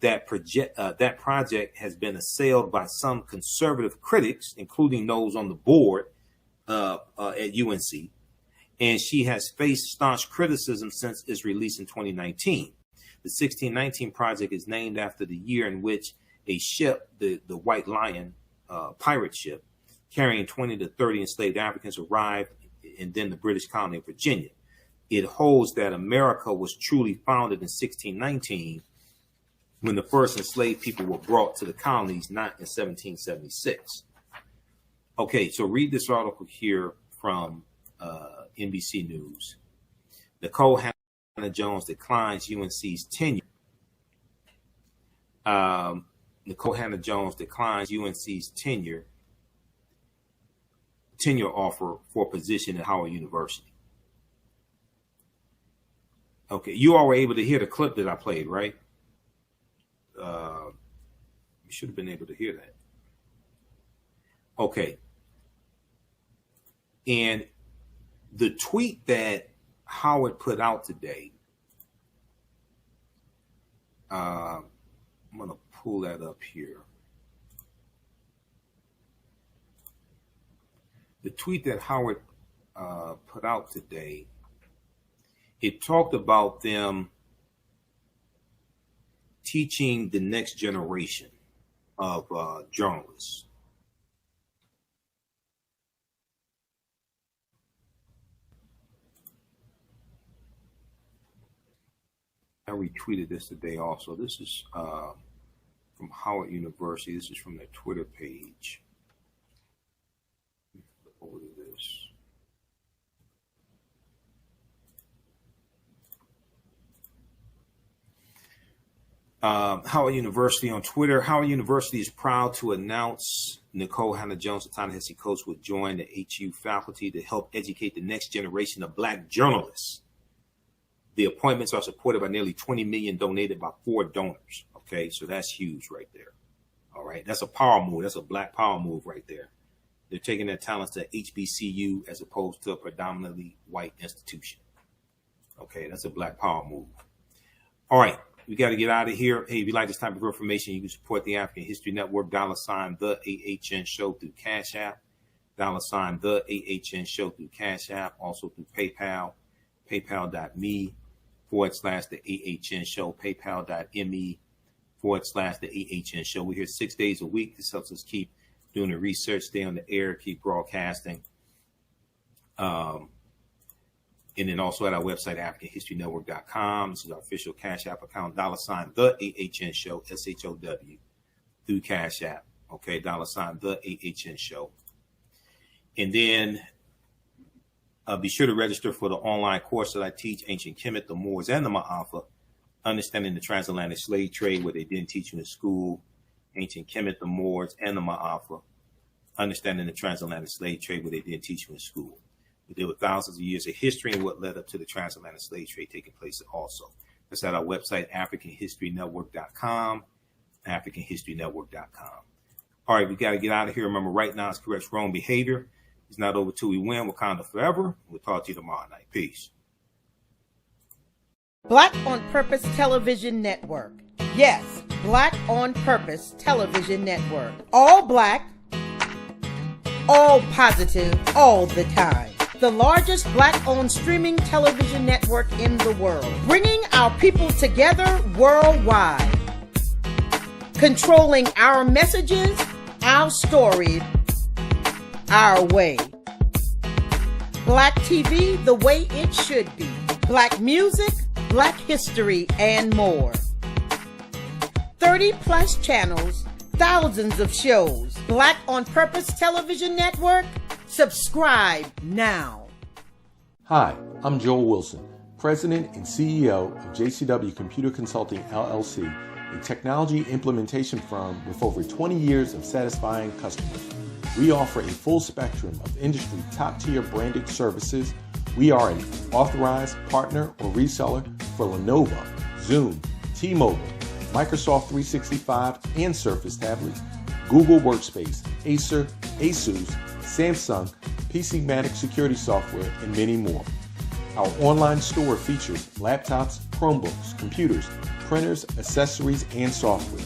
That project has been assailed by some conservative critics, including those on the board at UNC. And she has faced staunch criticism since its release in 2019. The 1619 Project is named after the year in which a ship, the White Lion pirate ship, carrying 20 to 30 enslaved Africans arrived in then the British colony of Virginia. It holds that America was truly founded in 1619 when the first enslaved people were brought to the colonies, not in 1776. Okay, so read this article here from NBC News. Nikole Hannah-Jones declines UNC's tenure. Nikole Hannah-Jones declines UNC's tenure offer for position at Howard University. Okay, you all were able to hear the clip that I played, right? You should have been able to hear that. Okay. And the tweet that Howard put out today, I'm going to pull that up here. The tweet that Howard put out today, it talked about them teaching the next generation of journalists. I retweeted this today also. This is from Howard University. This is from their Twitter page. Over to this. Howard University on Twitter. Howard University is proud to announce Nikole Hannah-Jones, a Ta-Nehisi coach, will join the HU faculty to help educate the next generation of Black journalists. The appointments are supported by nearly $20 million donated by 4 donors. Okay, so that's huge right there. All right, that's a power move. That's a Black power move right there. They're taking their talents to HBCU as opposed to a predominantly white institution. Okay, that's a Black power move. All right, we got to get out of here. Hey, if you like this type of information, you can support the African History Network, $TheAHNShow through Cash App, $TheAHNShow through Cash App, also through PayPal, paypal.me/TheAHNShow, paypal.me/TheAHNShow. We're here 6 days a week. This helps us keep doing the research, stay on the air, keep broadcasting. And then also at our website, AfricanHistoryNetwork.com. This is our official Cash App account, $TheAHNShow, SHOW, through Cash App. Okay, $TheAHNShow. And then be sure to register for the online course that I teach, Ancient Kemet, the Moors, and the Maafa, Understanding the Transatlantic Slave Trade, where they didn't teach you in school. Ancient Kemet, the Moors, and the Maafa, Understanding the Transatlantic Slave Trade, where they didn't teach you in school. We deal with thousands of years of history and what led up to the transatlantic slave trade taking place also. That's at our website, AfricanHistoryNetwork.com, AfricanHistoryNetwork.com. All right, we got to get out of here. Remember, right now, it's correct wrong behavior. It's not over till we win. Wakanda forever. We'll talk to you tomorrow night. Peace. Black on Purpose Television Network. Yes, Black on Purpose Television Network. All Black, all positive, all the time. The largest Black-owned streaming television network in the world, bringing our people together worldwide, controlling our messages, our stories, our way. Black TV the way it should be. Black music, Black history, and more. 30+ channels, thousands of shows. Black on Purpose Television Network. Subscribe now. Hi, I'm Joel Wilson, President and CEO of JCW Computer Consulting LLC, a technology implementation firm with over 20 years of satisfying customers. We offer a full spectrum of industry top-tier branded services. We are an authorized partner or reseller for Lenovo, Zoom, T-Mobile, Microsoft 365 and Surface tablets, Google Workspace, Acer, Asus, Samsung, PCmatic security software, and many more. Our online store features laptops, Chromebooks, computers, printers, accessories, and software.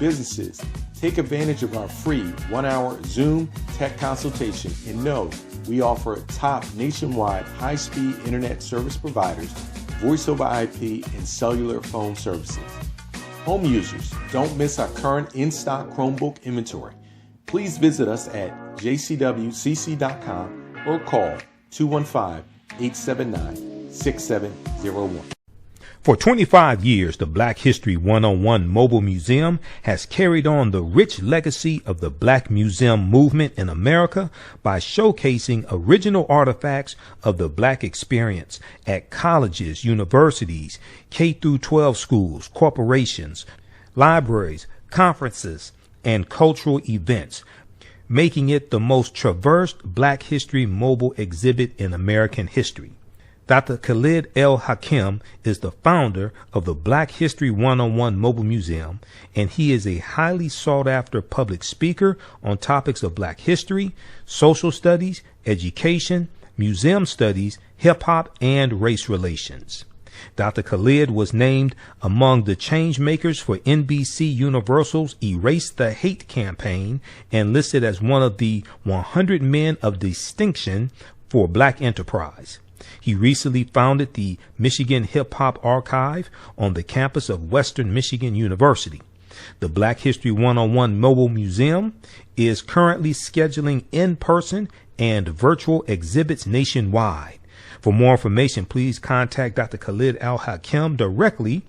Businesses, take advantage of our free 1-hour Zoom tech consultation and know we offer top nationwide high-speed internet service providers, voice over IP, and cellular phone services. Home users, don't miss our current in-stock Chromebook inventory. Please visit us at jcwcc.com or call 215-879-6701. For 25 years, the Black History 101 Mobile Museum has carried on the rich legacy of the Black Museum movement in America by showcasing original artifacts of the Black experience at colleges, universities, K-12 schools, corporations, libraries, conferences, and cultural events, making it the most traversed Black History mobile exhibit in American history. Dr. Khalid El-Hakim is the founder of the Black History 101 Mobile Museum, and he is a highly sought-after public speaker on topics of Black history, social studies, education, museum studies, hip-hop, and race relations. Dr. Khalid was named among the change makers for NBC Universal's Erase the Hate campaign and listed as one of the 100 men of distinction for Black enterprise. He recently founded the Michigan Hip Hop Archive on the campus of Western Michigan University. The Black History 101 Mobile Museum is currently scheduling in-person and virtual exhibits nationwide. For more information, please contact Dr. Khalid Al-Hakim directly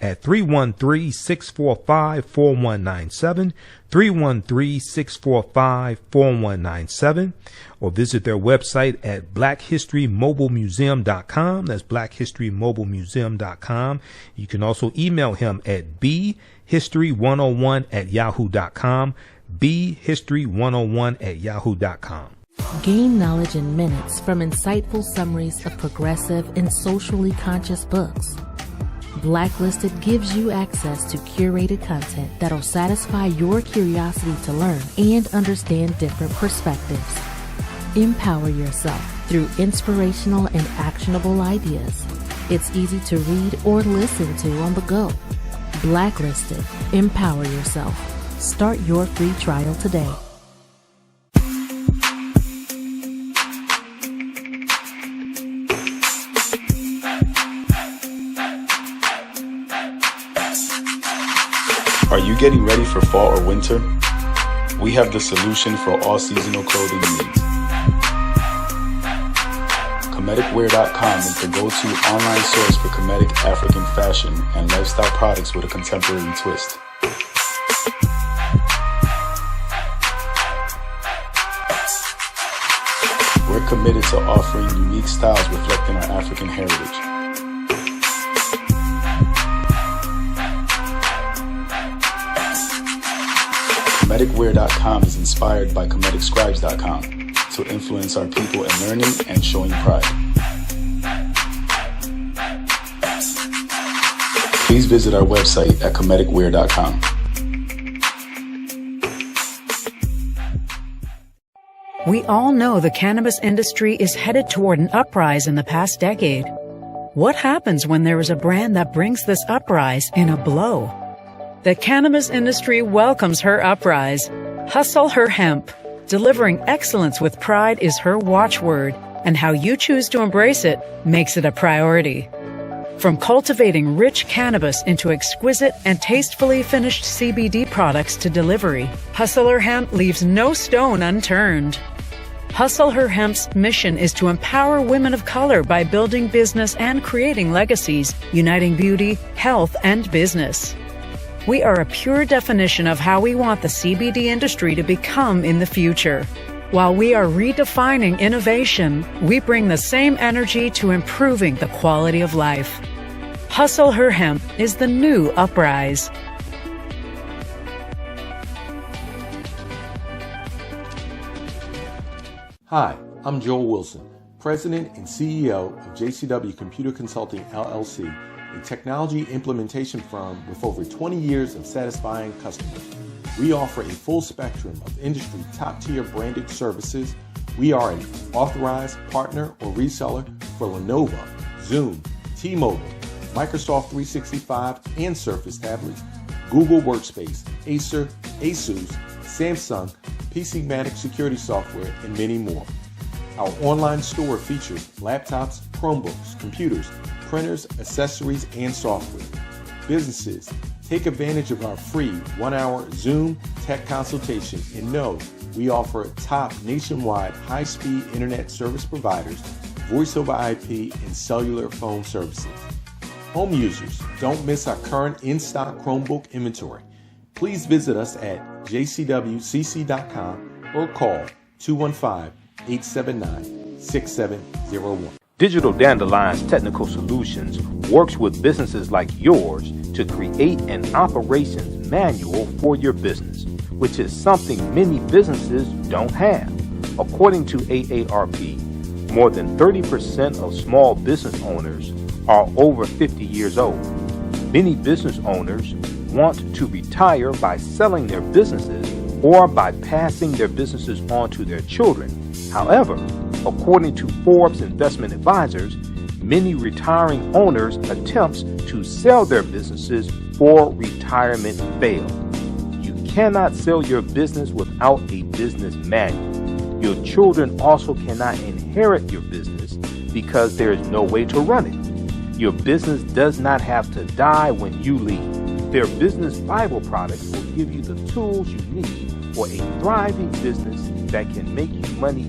at 313-645-4197, 313-645-4197, or visit their website at blackhistorymobilemuseum.com. That's blackhistorymobilemuseum.com. You can also email him at bhistory101@yahoo.com, bhistory101@yahoo.com. Gain knowledge in minutes from insightful summaries of progressive and socially conscious books. Blacklisted gives you access to curated content that'll satisfy your curiosity to learn and understand different perspectives. Empower yourself through inspirational and actionable ideas. It's easy to read or listen to on the go. Blacklisted. Empower yourself. Start your free trial today. Are you getting ready for fall or winter? We have the solution for all seasonal clothing needs. Kemeticwear.com is the go-to online source for Kemetic African fashion and lifestyle products with a contemporary twist. We're committed to offering unique styles reflecting our African heritage. Kemeticwear.com is inspired by KemeticScribes.com to influence our people in learning and showing pride. Please visit our website at Kemeticwear.com. We all know the cannabis industry is headed toward an uprise in the past decade. What happens when there is a brand that brings this uprise in a blow? The cannabis industry welcomes her uprise. Hustle her hemp. Delivering excellence with pride is her watchword, and how you choose to embrace it makes it a priority. From cultivating rich cannabis into exquisite and tastefully finished CBD products to delivery, Hustle Her Hemp leaves no stone unturned. Hustle Her Hemp's mission is to empower women of color by building business and creating legacies, uniting beauty, health, and business. We are a pure definition of how we want the CBD industry to become in the future. While we are redefining innovation, we bring the same energy to improving the quality of life. Hustle Her Hemp is the new uprise. Hi, I'm Joel Wilson, President and CEO of JCW Computer Consulting LLC, a technology implementation firm with over 20 years of satisfying customers. We offer a full spectrum of industry top-tier branded services. We are an authorized partner or reseller for Lenovo, Zoom, T-Mobile, Microsoft 365 and Surface tablets, Google Workspace, Acer, Asus, Samsung, PCmatic security software, and many more. Our online store features laptops, Chromebooks, computers, printers, accessories, and software. Businesses, take advantage of our free 1-hour Zoom tech consultation and know we offer top nationwide high-speed internet service providers, voice over IP, and cellular phone services. Home users, don't miss our current in-stock Chromebook inventory. Please visit us at jcwcc.com or call 215-879-6701. Digital Dandelion's Technical Solutions works with businesses like yours to create an operations manual for your business, which is something many businesses don't have. According to AARP, more than 30% of small business owners are over 50 years old. Many business owners want to retire by selling their businesses or by passing their businesses on to their children. However, according to Forbes Investment Advisors, many retiring owners' attempts to sell their businesses for retirement fail. You cannot sell your business without a business manual. Your children also cannot inherit your business because there is no way to run it. Your business does not have to die when you leave. Their business Bible products will give you the tools you need for a thriving business that can make you money